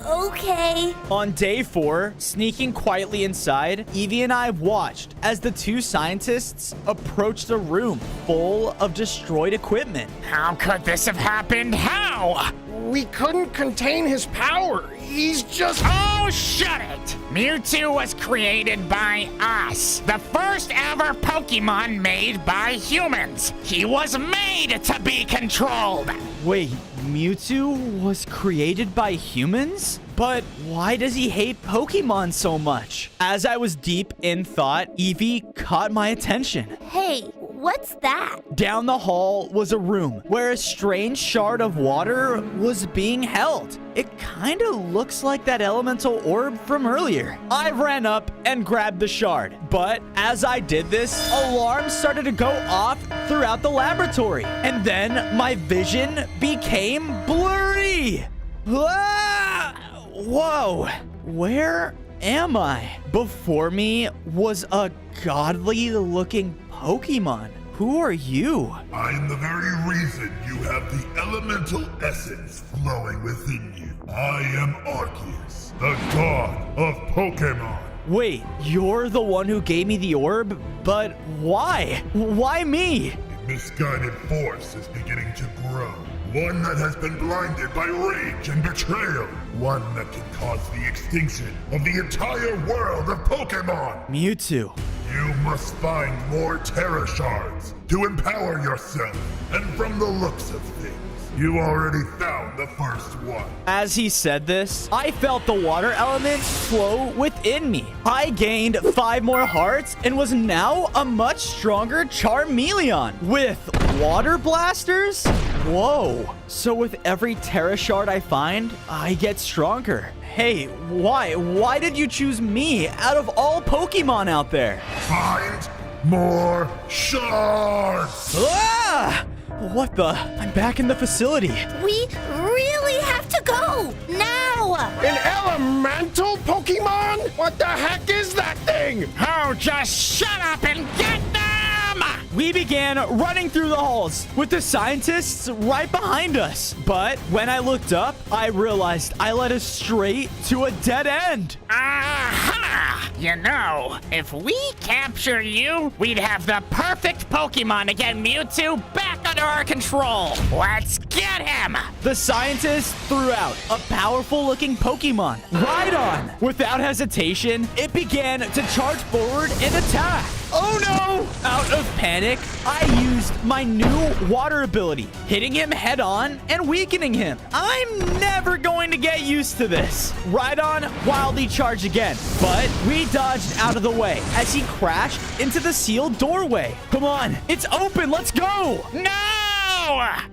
Okay. On day 4, sneaking quietly inside, Eevee and I watched as the 2 scientists approached a room full of destroyed equipment. How could this have happened? How? We couldn't contain his power. He's just... Oh, shut it! Mewtwo was created by us. The first ever Pokemon made by humans. He was made to be controlled. Wait, Mewtwo was created by humans? But why does he hate Pokemon so much? As I was deep in thought, Eevee caught my attention. Hey, what's that? Down the hall was a room where a strange shard of water was being held. It kind of looks like that elemental orb from earlier. I ran up and grabbed the shard, but as I did this, alarms started to go off throughout the laboratory, and then my vision became blurry. Ah! Whoa, where am I? Before me was a godly looking Pokemon. Who are you? I am the very reason you have the elemental essence flowing within you. I am Arceus, the god of Pokemon. Wait, you're the one who gave me the orb? But why? Why me? A misguided force is beginning to grow. One that has been blinded by rage and betrayal. One that can cause the extinction of the entire world of Pokemon. Mewtwo. You must find more Terra Shards to empower yourself. And from the looks of things, you already found the first one. As he said this, I felt the water element flow within me. I gained 5 more hearts and was now a much stronger Charmeleon with water blasters? Whoa. So with every Terra Shard I find, I get stronger. Hey, why? Why did you choose me out of all Pokemon out there? Find more shards! Ah! What the? I'm back in the facility. We really have to go now. An elemental Pokemon? What the heck is that thing? Oh, just shut up and get them! We began running through the halls with the scientists right behind us. But when I looked up, I realized I led us straight to a dead end. Aha! You know, if we capture you, we'd have the perfect Pokemon to get Mewtwo back under our control. Let's get him! The scientists threw out a powerful-looking Pokemon, Rhydon. Without hesitation, it began to charge forward and attack. Oh no! Out of panic, I used my new water ability, hitting him head-on and weakening him. I'm never going to get used to this. Rhydon wildly charged again, but we dodged out of the way as he crashed into the sealed doorway. Come on, it's open, let's go! No!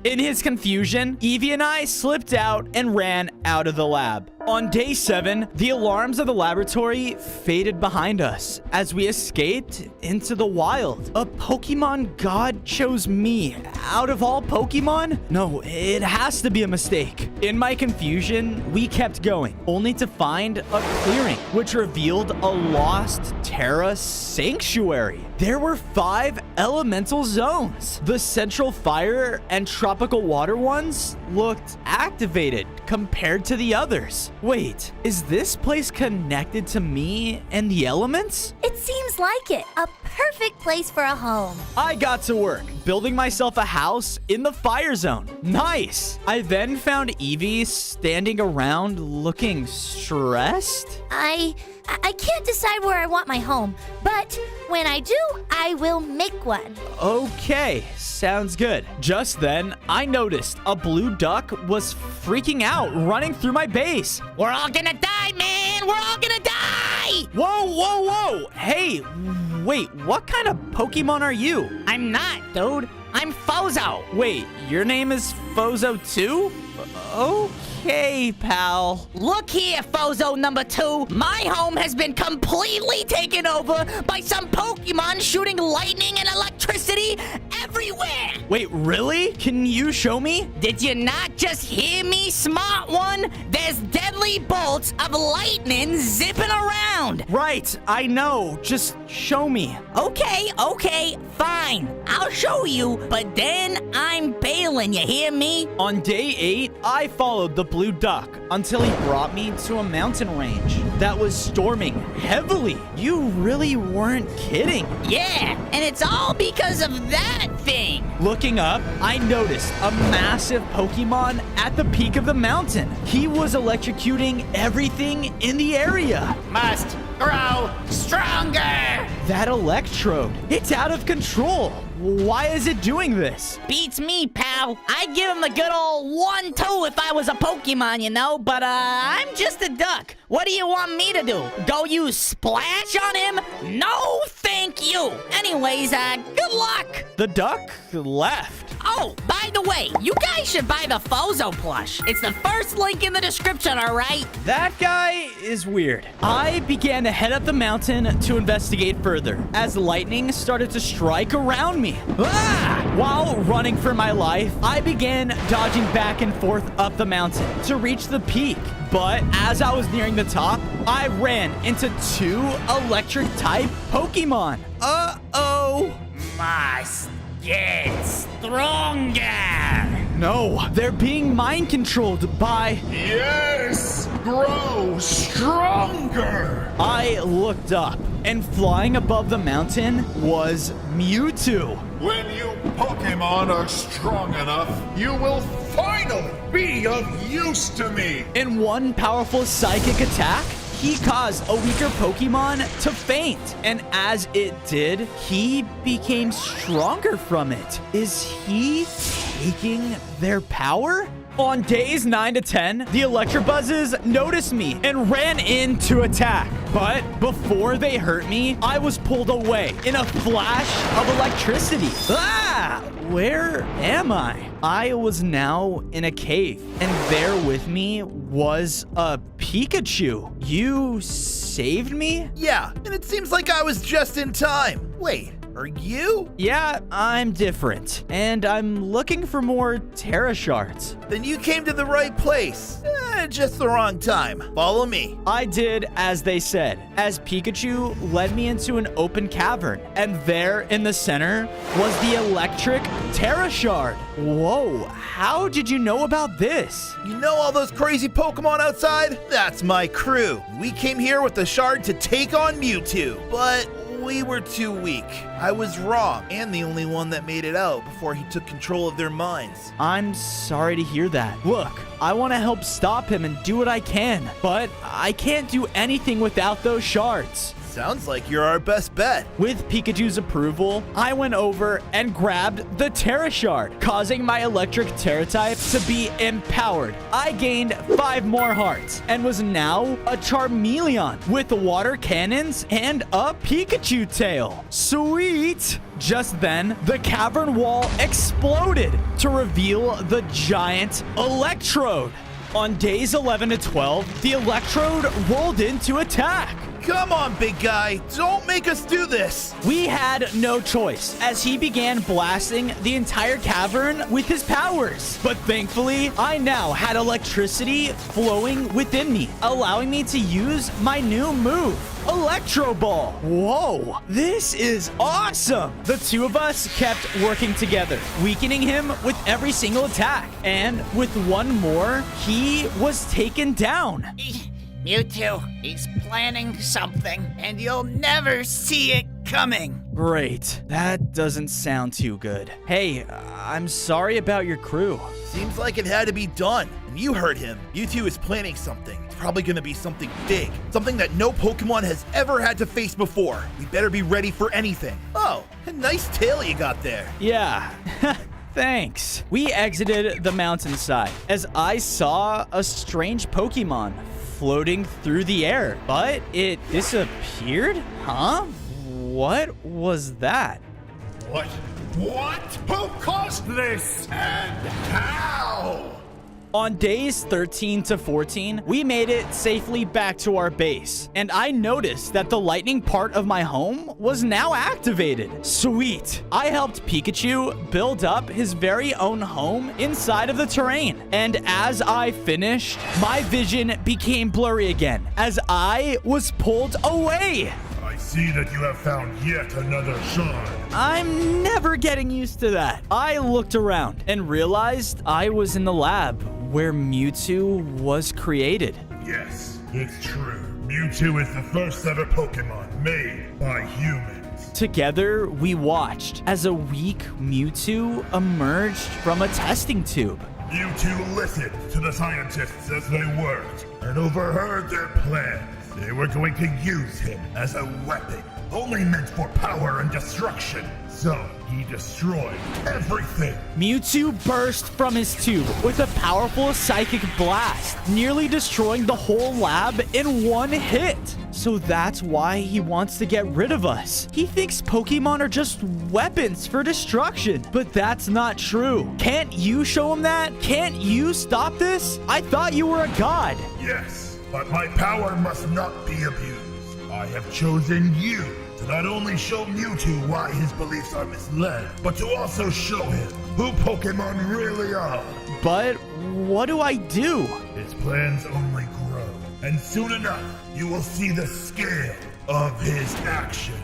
In his confusion, Eevee and I slipped out and ran out of the lab. On day 7, the alarms of the laboratory faded behind us as we escaped into the wild. A Pokemon god chose me out of all Pokemon? No, it has to be a mistake. In my confusion, we kept going, only to find a clearing, which revealed a lost Terra Sanctuary. There were 5 elemental zones. The central fire and tropical water ones looked activated compared to the others. Wait, is this place connected to me and the elements? It seems like it. A perfect place for a home. I got to work, building myself a house in the fire zone. Nice! I then found Eevee standing around looking stressed. I can't decide where I want my home, but when I do, I will make one. Okay, sounds good. Just then, I noticed a blue duck was freaking out, running through my base. We're all gonna die, man! We're all gonna die! Whoa, whoa, whoa! Hey, wait, what kind of Pokemon are you? I'm not, dude. I'm Fozo. Wait, your name is Fozo too? Okay, pal. Look here, Fozo number 2. My home has been completely taken over by some Pokemon shooting lightning and electricity everywhere. Wait, really? Can you show me? Did you not just hear me, smart one? There's deadly bolts of lightning zipping around. Right, I know. Just show me. Okay, fine. I'll show you, but then I'm bailing, you hear me? On day 8, I followed the blue duck until he brought me to a mountain range that was storming heavily. You really weren't kidding. Yeah, and it's all because of that thing. Looking up, I noticed a massive Pokemon at the peak of the mountain. He was electrocuting everything in the area. Must grow stronger. That electrode, it's out of control. Why is it doing this? Beats me, pal. I'd give him the good old 1-2 if I was a Pokemon, you know, but I'm just a duck. What do you want me to do? Go use Splash on him? No, thank you. Anyways, good luck. The duck left. Oh, by the way, you guys should buy the Fozo plush. It's the first link in the description, all right? That guy is weird. I began to head up the mountain to investigate further as lightning started to strike around me. Ah! While running for my life, I began dodging back and forth up the mountain to reach the peak. But as I was nearing the top, I ran into 2 electric-type Pokemon. Uh-oh. Must get stronger. No, they're being mind controlled by... Yes! Grow stronger! I looked up, and flying above the mountain was Mewtwo. When you Pokemon are strong enough, you will finally be of use to me! In one powerful psychic attack, he caused a weaker Pokemon to faint. And as it did, he became stronger from it. Is he taking their power? On days 9 to 10, the Electrobuzzes noticed me and ran in to attack. But before they hurt me, I was pulled away in a flash of electricity. Ah! Where am I? I was now in a cave, and there with me was a Pikachu. You saved me? Yeah, and it seems like I was just in time. Wait, are you? Yeah, I'm different, and I'm looking for more Terra Shards. Then you came to the right place. Just the wrong time. Follow me. I did as they said, as Pikachu led me into an open cavern, and there in the center was the electric Terra Shard. Whoa, how did you know about this? You know all those crazy Pokemon outside? That's my crew. We came here with the shard to take on Mewtwo, but we were too weak. I was wrong, and the only one that made it out before he took control of their minds. I'm sorry to hear that. Look, I want to help stop him and do what I can, but I can't do anything without those shards. Sounds like you're our best bet. With Pikachu's approval, I went over and grabbed the Terra Shard, causing my electric Terra type to be empowered. I gained 5 more hearts and was now a Charmeleon with water cannons and a Pikachu tail. Sweet! Just then, the cavern wall exploded to reveal the giant Electrode. On days 11 to 12, the Electrode rolled in to attack. Come on, big guy. Don't make us do this. We had no choice as he began blasting the entire cavern with his powers. But thankfully, I now had electricity flowing within me, allowing me to use my new move, Electro Ball. Whoa, this is awesome. The two of us kept working together, weakening him with every single attack. And with one more, he was taken down. Mewtwo, he's planning something, and you'll never see it coming. Great. That doesn't sound too good. Hey, I'm sorry about your crew. Seems like it had to be done. And you heard him. Mewtwo is planning something. It's probably going to be something big. Something that no Pokemon has ever had to face before. We better be ready for anything. Oh, a nice tail you got there. Yeah. Thanks. We exited the mountainside as I saw a strange Pokemon floating through the air, but it disappeared? Huh? What was that? What? Who caused this? And how? On days 13 to 14, we made it safely back to our base, and I noticed that the lightning part of my home was now activated. Sweet! I helped Pikachu build up his very own home inside of the terrain, and as I finished, my vision became blurry again as I was pulled away. I see that you have found yet another shard. I'm never getting used to that. I looked around and realized I was in the lab where Mewtwo was created. Yes, it's true. Mewtwo is the first ever Pokemon made by humans. Together, we watched as a weak Mewtwo emerged from a testing tube. Mewtwo listened to the scientists as they worked and overheard their plans. They were going to use him as a weapon, only meant for power and destruction. So he destroyed everything. Mewtwo burst from his tube with a powerful psychic blast, nearly destroying the whole lab in one hit. So that's why he wants to get rid of us. He thinks Pokemon are just weapons for destruction, but that's not true. Can't you show him that? Can't you stop this? I thought you were a god. Yes, but my power must not be abused. I have chosen you to not only show Mewtwo why his beliefs are misled, but to also show him who Pokemon really are. But what do I do? His plans only grow, and soon enough, you will see the scale of his actions.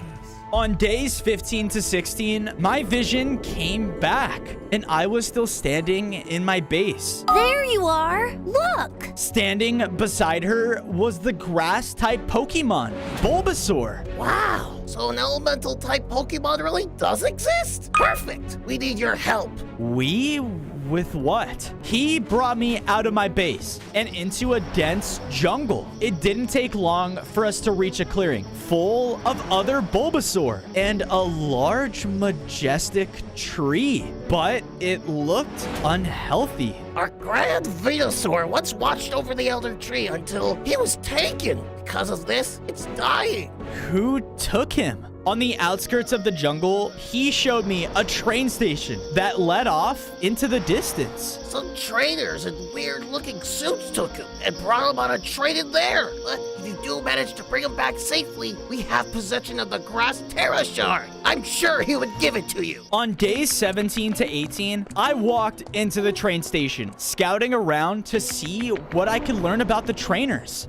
On days 15 to 16, my vision came back, and I was still standing in my base. There you are. Look. Standing beside her was the grass-type Pokemon, Bulbasaur. Wow, so an elemental type Pokemon really does exist? Perfect. We need your help. We? With what? He brought me out of my base and into a dense jungle. It didn't take long for us to reach a clearing full of other Bulbasaur and a large, majestic tree, but it looked unhealthy. Our grand Venusaur once watched over the Elder Tree until he was taken. Because of this, it's dying. Who took him? On the outskirts of the jungle, he showed me a train station that led off into the distance. Some trainers in weird-looking suits took him and brought him on a train in there. But if you do manage to bring him back safely, we have possession of the Grass Terra Shard. I'm sure he would give it to you. On days 17 to 18, I walked into the train station, scouting around to see what I could learn about the trainers.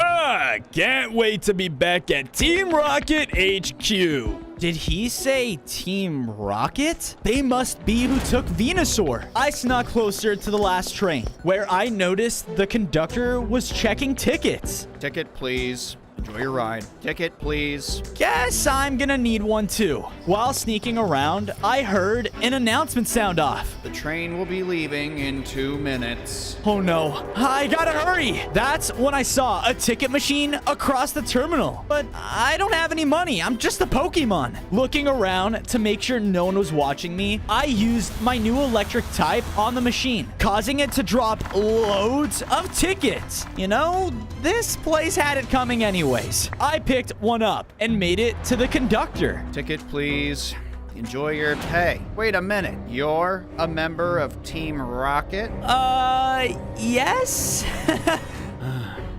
Can't wait to be back at Team Rocket HQ. Did he say Team Rocket? They must be who took Venusaur. I snuck closer to the last train, where I noticed the conductor was checking tickets. Ticket, please. Enjoy your ride. Ticket, please. Guess I'm gonna need one too. While sneaking around, I heard an announcement sound off. The train will be leaving in 2 minutes. Oh no, I gotta hurry. That's when I saw a ticket machine across the terminal. But I don't have any money. I'm just a Pokemon. Looking around to make sure no one was watching me, I used my new electric type on the machine, causing it to drop loads of tickets. You know, this place had it coming anyways. I picked one up and made it to the conductor. Ticket, please. Enjoy your pay. Wait a minute. You're a member of Team Rocket? Yes?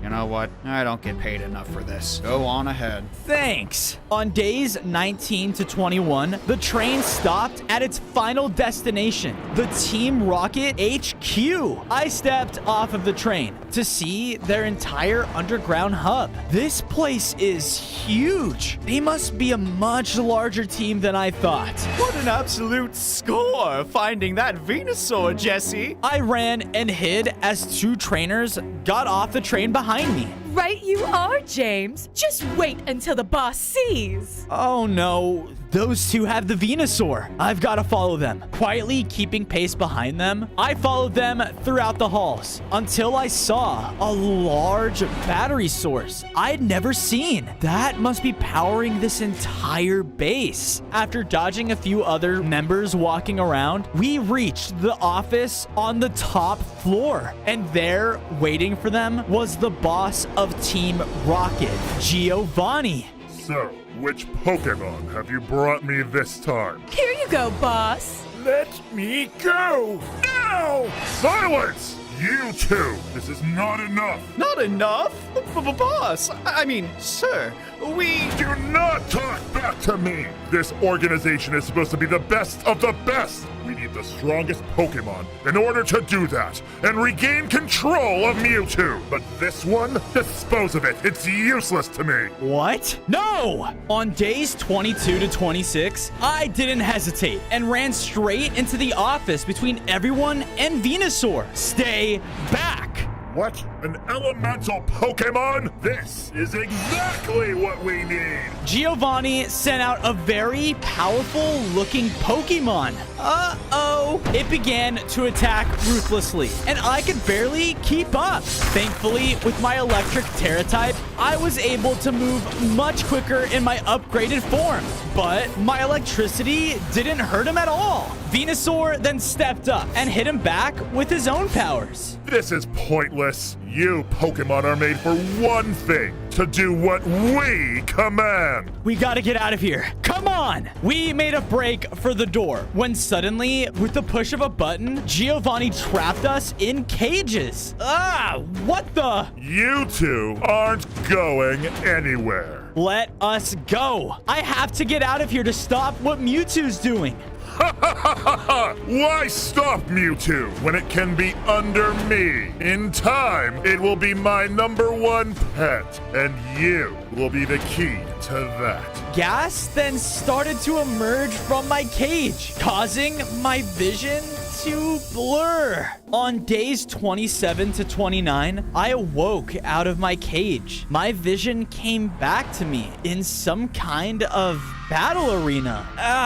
You know what? I don't get paid enough for this. Go on ahead. Thanks. On days 19 to 21, the train stopped at its final destination, the Team Rocket HQ. I stepped off of the train to see their entire underground hub. This place is huge. They must be a much larger team than I thought. What an absolute score finding that Venusaur, Jesse. I ran and hid as 2 trainers got off the train behind me. Right you are, James. Just wait until the boss sees. Oh no, those 2 have the Venusaur. I've got to follow them. Quietly keeping pace behind them, I followed them throughout the halls until I saw a large battery source I'd never seen. That must be powering this entire base. After dodging a few other members walking around, we reached the office on the top floor, and there, waiting for them, was the boss of Team Rocket, Giovanni. So, which Pokemon have you brought me this time? Here you go, boss. Let me go! Now! Silence! You two! This is not enough! Not enough? Boss, I mean, sir, we... Do not talk back to me! This organization is supposed to be the best of the best! We need the strongest Pokemon in order to do that and regain control of Mewtwo! But this one? Dispose of it! It's useless to me! What? No! On days 22 to 26, I didn't hesitate and ran straight into the office between everyone and Venusaur. Stay back! What? An elemental Pokemon? This is exactly what we need! Giovanni sent out a very powerful looking Pokemon. Uh-oh. It began to attack ruthlessly, and I could barely keep up. Thankfully, with my electric Terra type, I was able to move much quicker in my upgraded form. But my electricity didn't hurt him at all. Venusaur then stepped up and hit him back with his own powers. This is pointless. You Pokemon are made for one thing, to do what we command. We gotta get out of here. Come on! We made a break for the door when suddenly, with the push of a button, Giovanni trapped us in cages. What the? You two aren't going anywhere. Let us go. I have to get out of here to stop what Mewtwo's doing. Why stop Mewtwo when it can be under me? In time, it will be my #1 pet, and you will be the key to that. Gas then started to emerge from my cage, causing my vision to blur. On days 27 to 29, I awoke out of my cage. My vision came back to me in some kind of battle arena.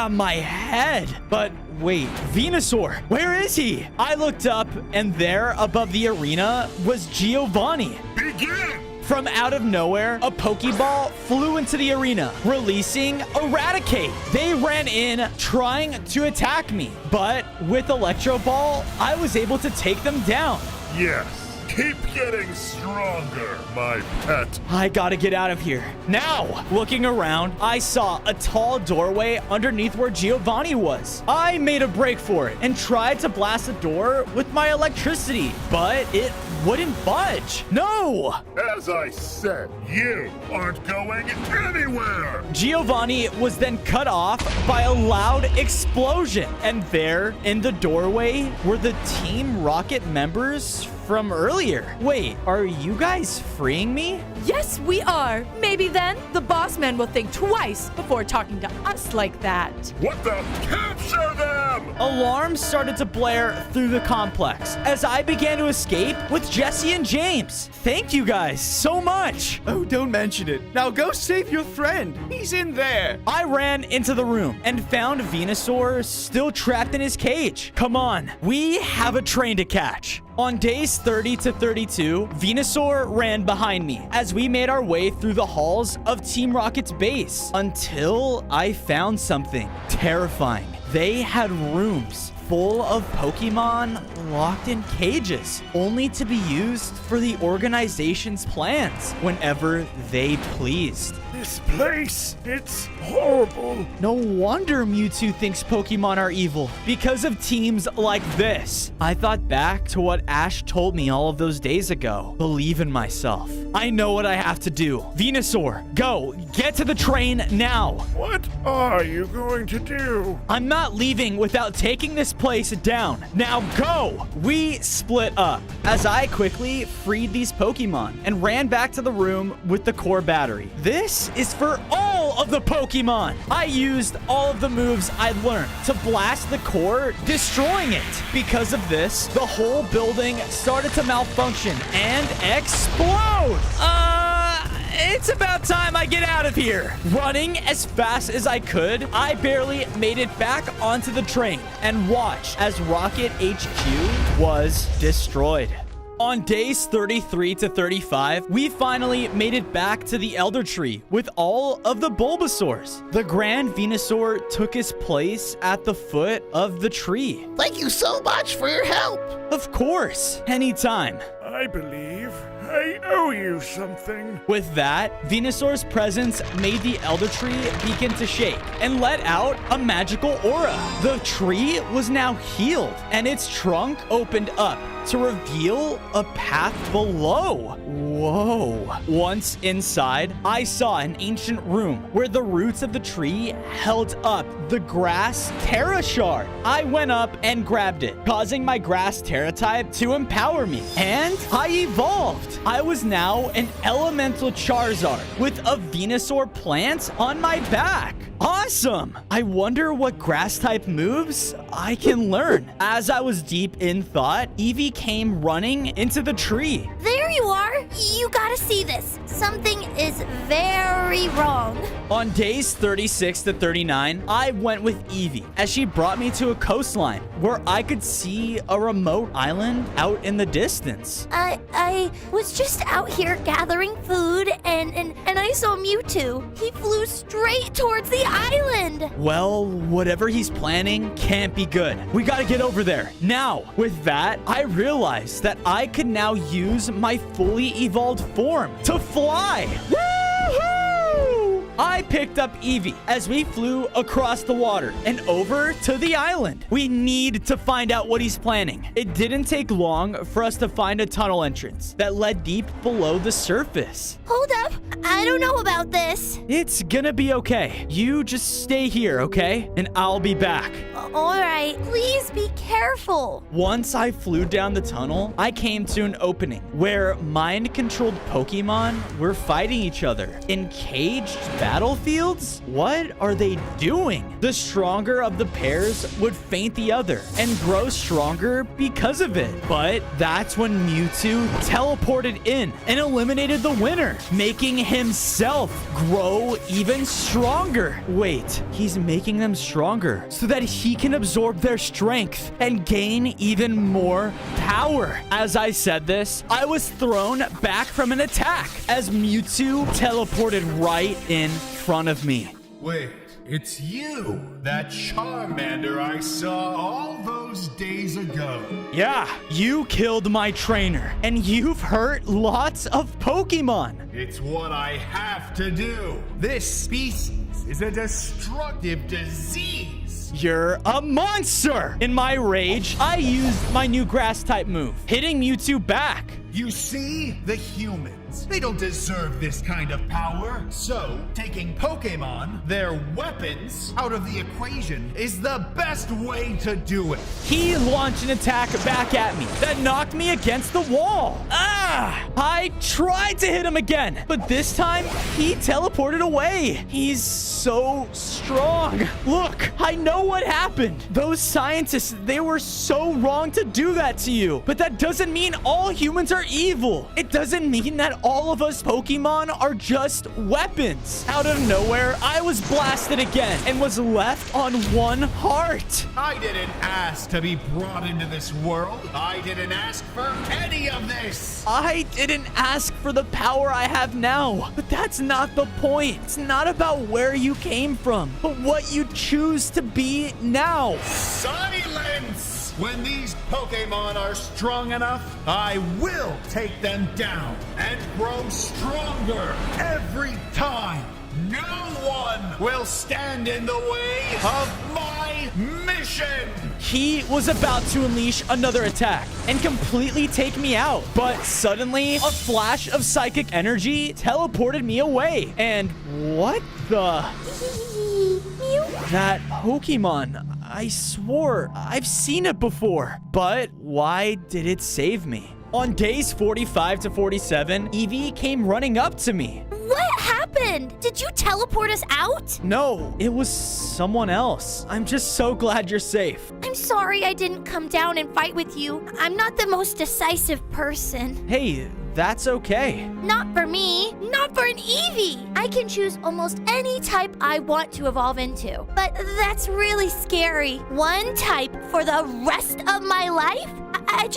My head. But wait, Venusaur, where is he? I looked up, and there above the arena was Giovanni. Begin! From out of nowhere, a Pokeball flew into the arena, releasing Eradicate. They ran in, trying to attack me, but with Electro Ball, I was able to take them down. Yes. Keep getting stronger, my pet. I gotta get out of here. Now, looking around, I saw a tall doorway underneath where Giovanni was. I made a break for it and tried to blast the door with my electricity, but it wouldn't budge. No! As I said, you aren't going anywhere. Giovanni was then cut off by a loud explosion. And there, in the doorway, were the Team Rocket members from earlier. Wait, are you guys freeing me? Yes, we are. Maybe then the boss man will think twice before talking to us like that. What the? Capture them! Alarms started to blare through the complex as I began to escape with Jesse and James. Thank you guys so much. Oh, don't mention it. Now go save your friend. He's in there. I ran into the room and found Venusaur still trapped in his cage. Come on, we have a train to catch. On days 30 to 32, Venusaur ran behind me as we made our way through the halls of Team Rocket's base until I found something terrifying. They had rooms full of Pokemon locked in cages, only to be used for the organization's plans whenever they pleased. This place, it's horrible. No wonder Mewtwo thinks Pokemon are evil, because of teams like this. I thought back to what Ash told me all of those days ago. Believe in myself. I know what I have to do. Venusaur, go. Get to the train now. What are you going to do? I'm not leaving without taking this place down. Now go. We split up as I quickly freed these Pokemon and ran back to the room with the core battery. This is for all of the Pokemon. I used all of the moves I learned to blast the core, destroying it. Because of this, the whole building started to malfunction and explode. It's about time I get out of here. Running as fast as I could, I barely made it back onto the train and watched as Rocket HQ was destroyed. On days 33 to 35, we finally made it back to the Elder Tree with all of the Bulbasaurs. The Grand Venusaur took his place at the foot of the tree. Thank you so much for your help. Of course, anytime. I believe I owe you something. With that, Venusaur's presence made the Elder Tree begin to shake and let out a magical aura. The tree was now healed, and its trunk opened up to reveal a path below. Whoa. Once inside, I saw an ancient room where the roots of the tree held up the grass Terra Shard. I went up and grabbed it, causing my grass Terra type to empower me, and I evolved. I was now an elemental Charizard with a Venusaur plant on my back. Awesome! I wonder what grass type moves I can learn. As I was deep in thought, Eevee came running into the tree. There you are. You gotta see this. Something is very wrong. On days 36 to 39, I went with Eevee as she brought me to a coastline where I could see a remote island out in the distance. I was just out here gathering food and I saw Mewtwo. He flew straight towards the island. Well, whatever he's planning can't be good. We gotta get over there now. With that, I realized that I could now use my fully evolved form to fly. Woohoo! I picked up Eevee as we flew across the water and over to the island. We need to find out what he's planning. It didn't take long for us to find a tunnel entrance that led deep below the surface. Hold up. I don't know about this. It's gonna be okay. You just stay here, okay? And I'll be back. All right. Please be careful. Once I flew down the tunnel, I came to an opening where mind-controlled Pokemon were fighting each other in caged battlefields. What are they doing? The stronger of the pairs would faint the other and grow stronger because of it. But that's when Mewtwo teleported in and eliminated the winner, making himself grow even stronger. Wait, he's making them stronger so that he can absorb their strength and gain even more power. As I said this, I was thrown back from an attack as Mewtwo teleported right in front of me. Wait, it's you, that Charmander I saw all those days ago. Yeah, you killed my trainer, and you've hurt lots of Pokemon. It's what I have to do. This species is a destructive disease. You're a monster! In my rage, I used my new grass-type move, hitting Mewtwo back. You see, the humans, they don't deserve this kind of power. So, taking Pokemon, their weapons, out of the equation is the best way to do it. He launched an attack back at me that knocked me against the wall. Ah! I tried to hit him again, but this time he teleported away. He's so strong. Look, I know what happened. Those scientists, they were so wrong to do that to you. But that doesn't mean all humans are evil. It doesn't mean that all of us Pokemon are just weapons. Out of nowhere, I was blasted again and was left on one heart. I didn't ask to be brought into this world. I didn't ask for any of this. I didn't ask for the power I have now. But that's not the point. It's not about where you came from, but what you choose to be now. Silence! When these Pokemon are strong enough, I will take them down and grow stronger every time. No one will stand in the way of my mission. He was about to unleash another attack and completely take me out. But suddenly, a flash of psychic energy teleported me away. And what the... That Pokemon, I swore I've seen it before. But why did it save me? On days 45 to 47, Eevee came running up to me. What happened? Did you teleport us out? No, it was someone else. I'm just so glad you're safe. I'm sorry I didn't come down and fight with you. I'm not the most decisive person. Hey, that's okay. Not for me. Not for an Eevee. I can choose almost any type I want to evolve into. But that's really scary. One type for the rest of my life? I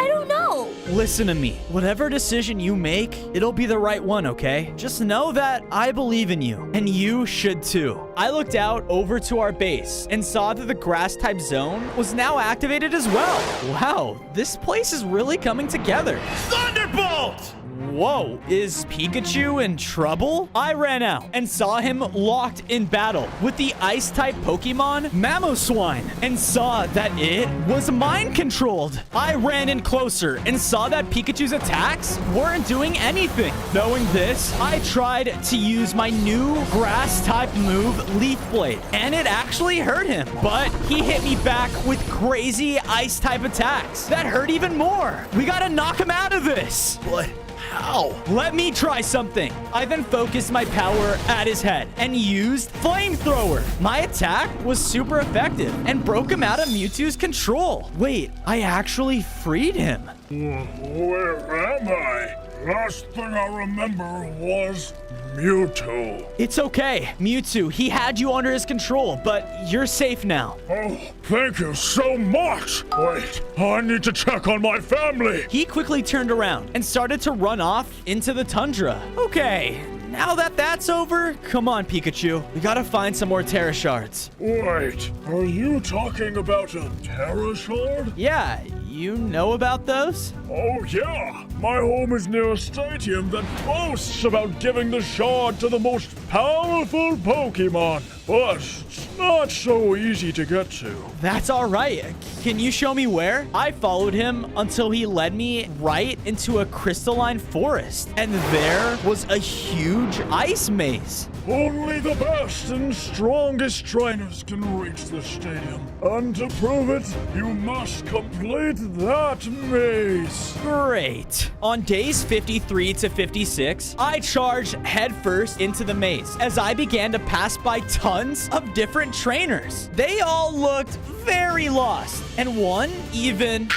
don't know. Listen to me. Whatever decision you make, it'll be the right one, okay? Just know that I believe in you, and you should too. I looked out over to our base and saw that the grass-type zone was now activated as well. Wow, this place is really coming together. Thunderbolt! Whoa, is Pikachu in trouble? I ran out and saw him locked in battle with the ice-type Pokemon Mamoswine and saw that it was mind-controlled. I ran in closer and saw that Pikachu's attacks weren't doing anything. Knowing this, I tried to use my new grass-type move, Leaf Blade, and it actually hurt him. But he hit me back with crazy ice-type attacks that hurt even more. We gotta knock him out of this. What? How? Let me try something. I then focused my power at his head and used Flamethrower. My attack was super effective and broke him out of Mewtwo's control. Wait, I actually freed him. Where am I? Last thing I remember was Mewtwo. It's okay, Mewtwo. He had you under his control, but you're safe now. Oh, thank you so much. Wait, I need to check on my family. He quickly turned around and started to run off into the tundra. Okay, now that that's over, come on, Pikachu. We gotta find some more Terra Shards. Wait, are you talking about a Terra Shard? Yeah, you know about those? Oh, yeah. My home is near a stadium that boasts about giving the shard to the most powerful Pokemon. But it's not so easy to get to. That's all right. Can you show me where? I followed him until he led me right into a crystalline forest. And there was a huge ice maze. Only the best and strongest trainers can reach the stadium. And to prove it, you must complete that maze. Great. On days 53 to 56, I charged headfirst into the maze as I began to pass by tons of different trainers. They all looked very lost, and one even...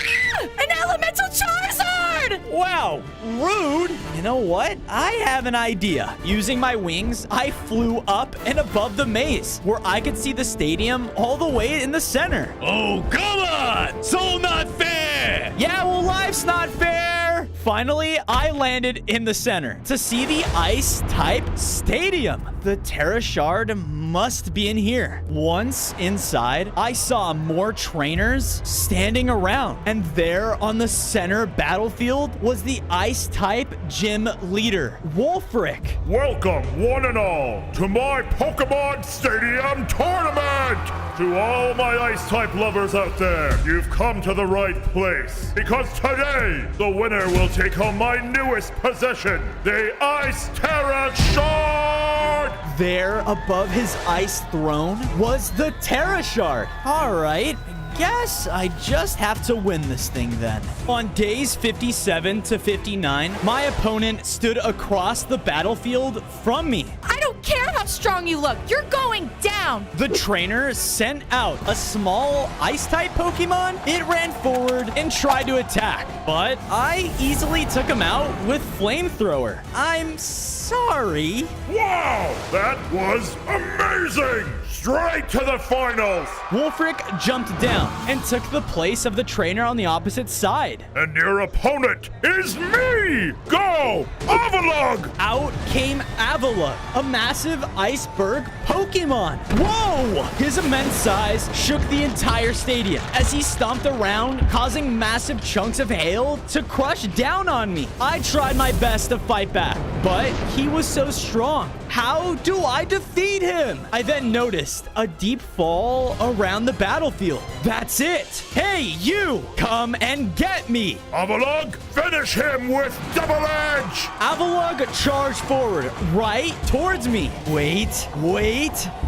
An elemental Charizard! Wow, rude! You know what? I have an idea. Using my wings, I flew up and above the maze, where I could see the stadium all the way in the center. Oh, come on! So not fair! Yeah, well, life's not fair! Finally, I landed in the center to see the Ice-type stadium. The Terra Shard must be in here. Once inside, I saw more trainers standing around. And there on the center battlefield was the Ice-type gym leader, Wolfric. Welcome, one and all, to my Pokemon Stadium Tournament! To all my Ice-type lovers out there, you've come to the right place. Because today, the winner will take home my newest possession, the Ice Terra Shard! There, above his ice throne, was the Terra Shard. All right. Guess I just have to win this thing then. On days 57 to 59, my opponent stood across the battlefield from me. I don't care how strong you look. You're going down. The trainer sent out a small ice-type Pokemon. It ran forward and tried to attack, but I easily took him out with Flamethrower. I'm sorry. Wow, that was amazing! Straight to the finals! Wolfric jumped down and took the place of the trainer on the opposite side. And your opponent is me! Go! Avalugg! Out came Avalugg, a massive iceberg Pokemon. Whoa! His immense size shook the entire stadium as he stomped around, causing massive chunks of hail to crush down on me. I tried my best to fight back, but he was so strong. How do I defeat him? I then noticed a deep fall around the battlefield. That's it. Hey, you! Come and get me! Avalugg, finish him with Double Edge! Avalugg charged forward, right towards me. Wait.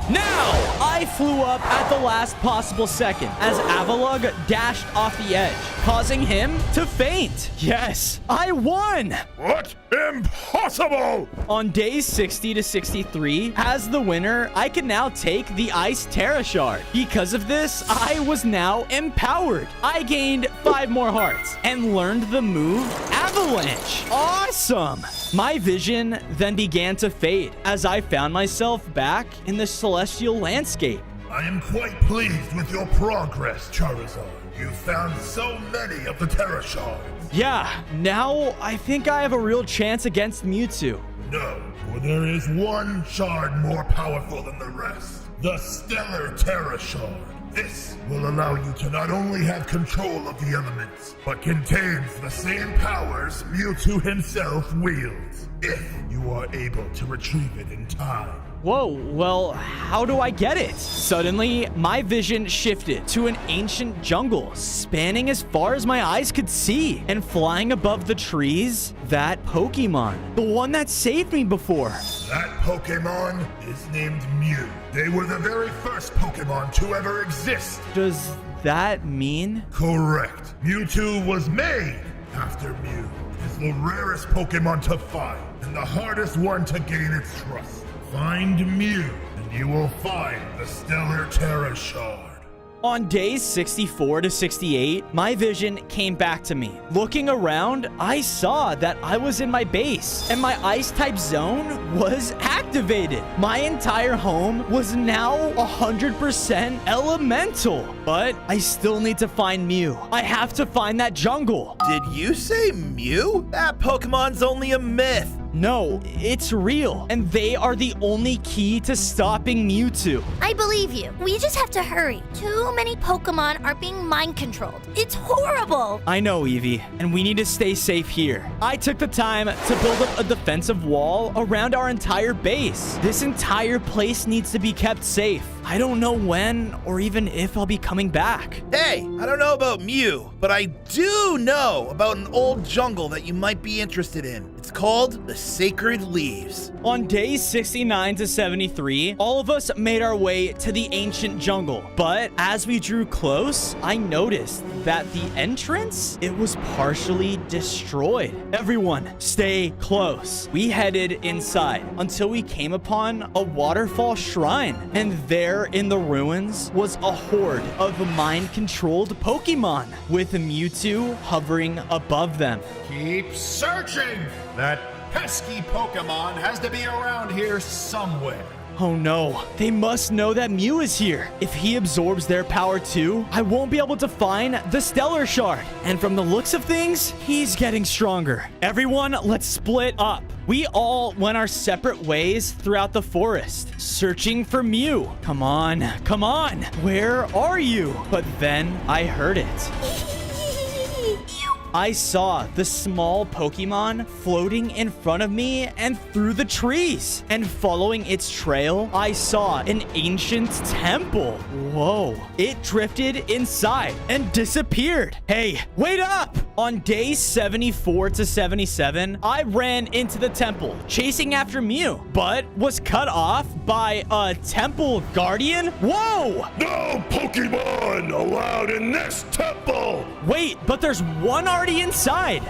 Now! I flew up at the last possible second as Avalugg dashed off the edge, causing him to faint. Yes, I won! What? Impossible! On days 60 to 63, as the winner, I can now take the Ice Terra Shard. Because of this, I was now empowered. I gained 5 more hearts and learned the move Avalanche. Awesome! My vision then began to fade as I found myself back in the celestial landscape. I am quite pleased with your progress, Charizard. You found so many of the Terra Shards. Yeah, now I think I have a real chance against Mewtwo. No, for there is one shard more powerful than the rest. The Stellar Terra Shard. This will allow you to not only have control of the elements, but contains the same powers Mewtwo himself wields, if you are able to retrieve it in time. Whoa, well, how do I get it? Suddenly, my vision shifted to an ancient jungle, spanning as far as my eyes could see. And flying above the trees, that Pokemon, the one that saved me before. That Pokemon is named Mew. They were the very first Pokemon to ever exist. Does that mean? Correct. Mewtwo was made after Mew. It's the rarest Pokemon to find, and the hardest one to gain its trust. Find Mew, and you will find the Stellar Terra Shard. On days 64 to 68, my vision came back to me. Looking around, I saw that I was in my base, and my Ice-type zone was activated. My entire home was now 100% elemental. But I still need to find Mew. I have to find that jungle. Did you say Mew? That Pokemon's only a myth. No, it's real. And they are the only key to stopping Mewtwo. I believe you. We just have to hurry. Too many Pokemon are being mind controlled. It's horrible. I know, Eevee, and we need to stay safe here. I took the time to build up a defensive wall around our entire base. This entire place needs to be kept safe. I don't know when or even if I'll be coming back. Hey, I don't know about Mew, but I do know about an old jungle that you might be interested in. It's called the Sacred Leaves. On days 69 to 73, all of us made our way to the ancient jungle. But as we drew close, I noticed that the entrance, it was partially destroyed. Everyone, stay close. We headed inside until we came upon a waterfall shrine. And there in the ruins was a horde of mind-controlled Pokemon with Mewtwo hovering above them. Keep searching! That pesky Pokemon has to be around here somewhere. Oh no, they must know that Mew is here. If he absorbs their power too, I won't be able to find the Stellar Shard. And from the looks of things, he's getting stronger. Everyone, let's split up. We all went our separate ways throughout the forest, searching for Mew. Come on, come on. Where are you? But then I heard it. I saw the small Pokemon floating in front of me and through the trees. And following its trail, I saw an ancient temple. Whoa. It drifted inside and disappeared. Hey, wait up! On days 74 to 77, I ran into the temple, chasing after Mew, but was cut off by a temple guardian. Whoa! No Pokemon allowed in this temple! Wait, but there's one already inside.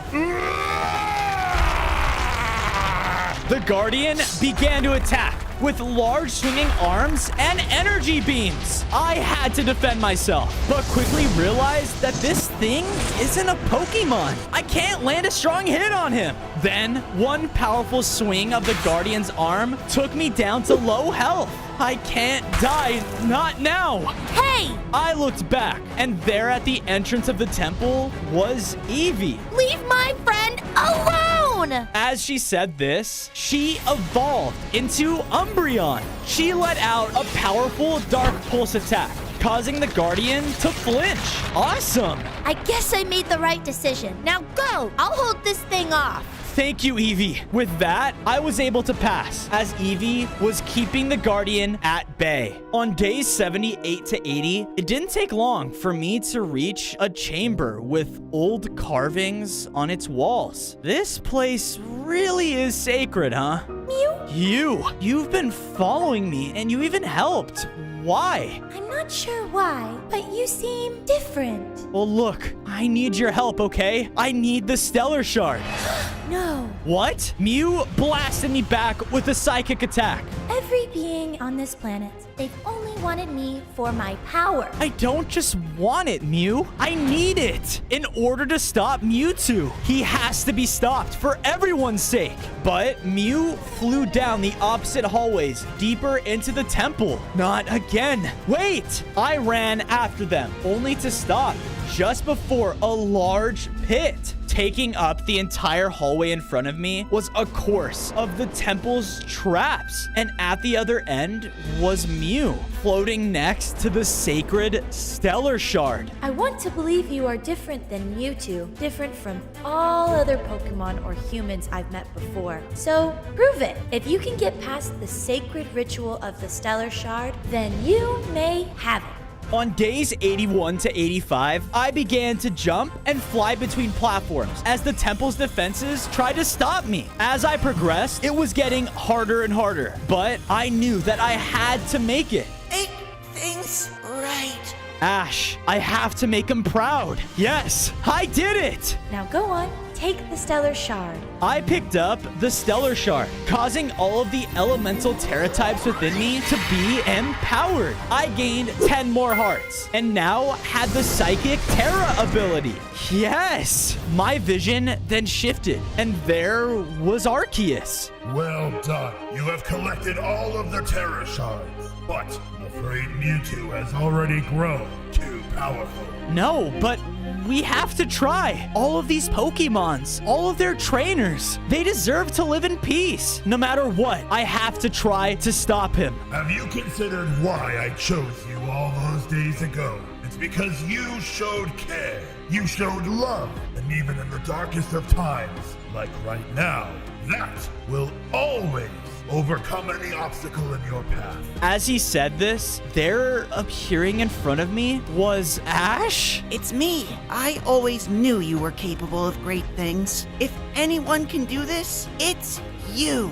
The guardian began to attack with large swinging arms and energy beams. I had to defend myself, but quickly realized that this thing isn't a Pokemon. I can't land a strong hit on him. Then, one powerful swing of the guardian's arm took me down to low health. I can't die, not now. Hey! I looked back, and there at the entrance of the temple was Eevee. Leave my friend alone! As she said this, she evolved into Umbreon. She let out a powerful Dark Pulse attack, causing the Guardian to flinch. Awesome! I guess I made the right decision. Now go! I'll hold this thing off. Thank you, Eevee. With that, I was able to pass, as Eevee was keeping the Guardian at bay. On days 78 to 80, it didn't take long for me to reach a chamber with old carvings on its walls. This place really is sacred, huh? Mew? You've been following me, and you even helped. Why? I'm not sure why, but you seem different. Well, look, I need your help, okay? I need the Stellar Shard. No. What? Mew blasted me back with a psychic attack. Every being on this planet, they've only wanted me for my power. I don't just want it, Mew. I need it in order to stop Mewtwo. He has to be stopped for everyone's sake. But Mew flew down the opposite hallways, deeper into the temple. Not again. Wait! I ran after them, only to stop just before a large pit. Taking up the entire hallway in front of me was a course of the temple's traps. And at the other end was Mew, floating next to the sacred Stellar Shard. I want to believe you are different than Mewtwo, different from all other Pokemon or humans I've met before. So prove it. If you can get past the sacred ritual of the Stellar Shard, then you may have it. On days 81 to 85, I began to jump and fly between platforms as the temple's defenses tried to stop me. As I progressed, it was getting harder and harder, but I knew that I had to make it. Make things right. Ash, I have to make him proud. Yes, I did it. Now go on, take the Stellar Shard. I picked up the Stellar Shard, causing all of the elemental Terra types within me to be empowered. I gained 10 more hearts and now had the Psychic Terra ability. Yes! My vision then shifted and there was Arceus. Well done. You have collected all of the Terra Shards, but I'm afraid Mewtwo has already grown too powerful. No, but we have to try. All of these Pokemons, all of their trainers, they deserve to live in peace. No matter what, I have to try to stop him. Have you considered why I chose you all those days ago? It's because you showed care, you showed love, and even in the darkest of times, like right now, that will always overcome any obstacle in your path. As he said this, there appearing in front of me was Ash. It's me. I always knew you were capable of great things. If anyone can do this, it's you.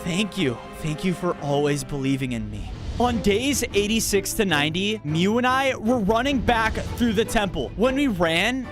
Thank you. Thank you for always believing in me. On days 86 to 90, Mew and I were running back through the temple. When we ran,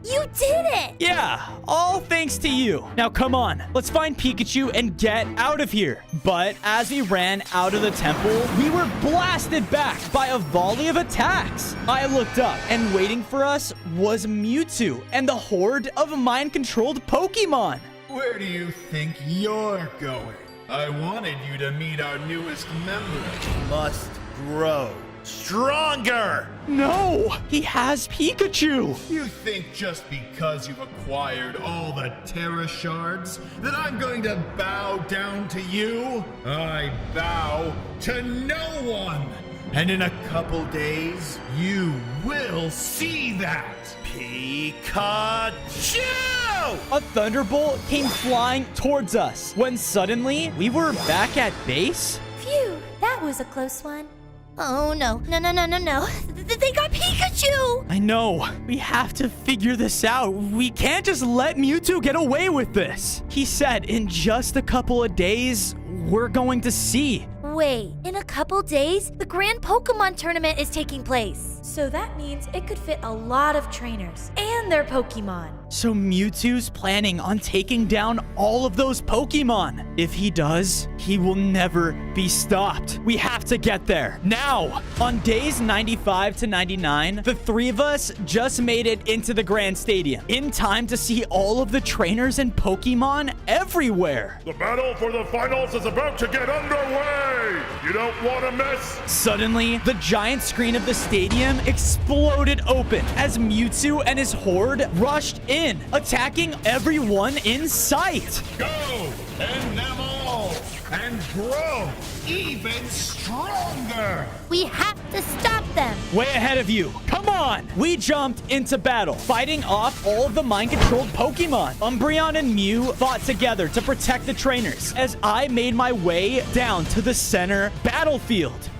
You did it! yeah, all thanks to you. Now come on, let's find Pikachu and get out of here. But as we ran out of the temple, we were blasted back by a volley of attacks. I looked up, and waiting for us was Mewtwo and the horde of mind-controlled Pokemon. Where do you think you're going? I wanted you to meet our newest member. Must grow stronger. No, he has Pikachu. You think just because you've acquired all the Terra Shards that I'm going to bow down to you? I bow to no one. And in a couple days, you will see that. Pikachu! A thunderbolt came flying towards us when suddenly we were back at base. Phew, that was a close one. Oh no, no. They got Pikachu! I know. We have to figure this out. We can't just let Mewtwo get away with this. He said in just a couple of days, we're going to see. Wait, in a couple days, the Grand Pokemon Tournament is taking place. So that means it could fit a lot of trainers and their Pokemon. So Mewtwo's planning on taking down all of those Pokemon. If he does, he will never be stopped. We have to get there now. On days 95 to 99, the three of us just made it into the Grand Stadium in time to see all of the trainers and Pokemon everywhere. The battle for the finals is about to get underway. You don't want to miss. Suddenly, the giant screen of the stadium exploded open as Mewtwo and his horde rushed in, attacking everyone in sight. Go! End them all! And grow even stronger! We have to stop them. Way ahead of you. Come on! We jumped into battle, fighting off all of the mind-controlled Pokemon. Umbreon and Mew fought together to protect the trainers as I made my way down to the center battlefield.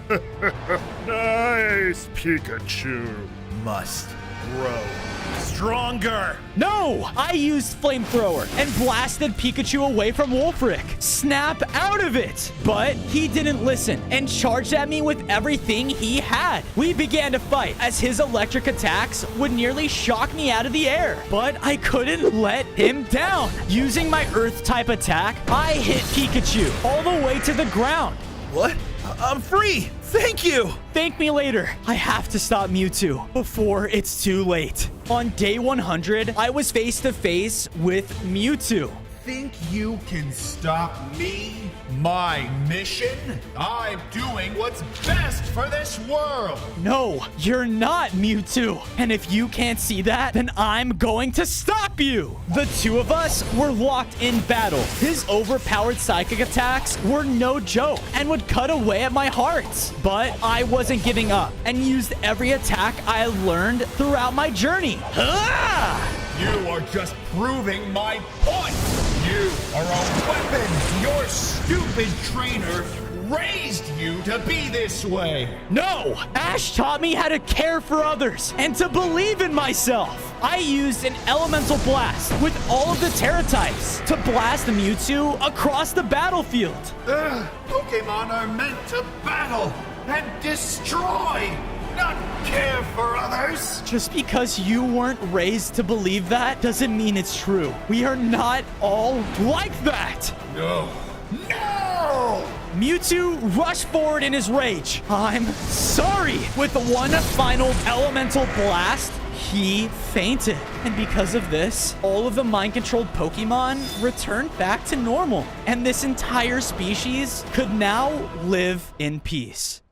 Nice, Pikachu. Must grow stronger. No! I used Flamethrower and blasted Pikachu away from Wolfric. Snap out of it! But he didn't listen and charged at me with everything he had. We began to fight as his electric attacks would nearly shock me out of the air. But I couldn't let him down. Using my Earth-type attack, I hit Pikachu all the way to the ground. What? I'm free. Thank you. Thank me later. I have to stop Mewtwo before it's too late. On day 100, I was face to face with Mewtwo. Think you can stop me? My mission? I'm doing what's best for this world! No, you're not Mewtwo. And if you can't see that, then I'm going to stop you. The two of us were locked in battle. His overpowered psychic attacks were no joke and would cut away at my hearts. But I wasn't giving up and used every attack I learned throughout my journey. Ah! You are just proving my point! You are a weapon! Your stupid trainer raised you to be this way! No! Ash taught me how to care for others and to believe in myself. I used an elemental blast with all of the Terra types to blast Mewtwo across the battlefield. Pokemon are meant to battle and destroy, not care for others. Just because you weren't raised to believe that doesn't mean it's true. We are not all like that. No. No! Mewtwo rushed forward in his rage. I'm sorry. With one final elemental blast, he fainted. And because of this, all of the mind-controlled Pokemon returned back to normal. And this entire species could now live in peace.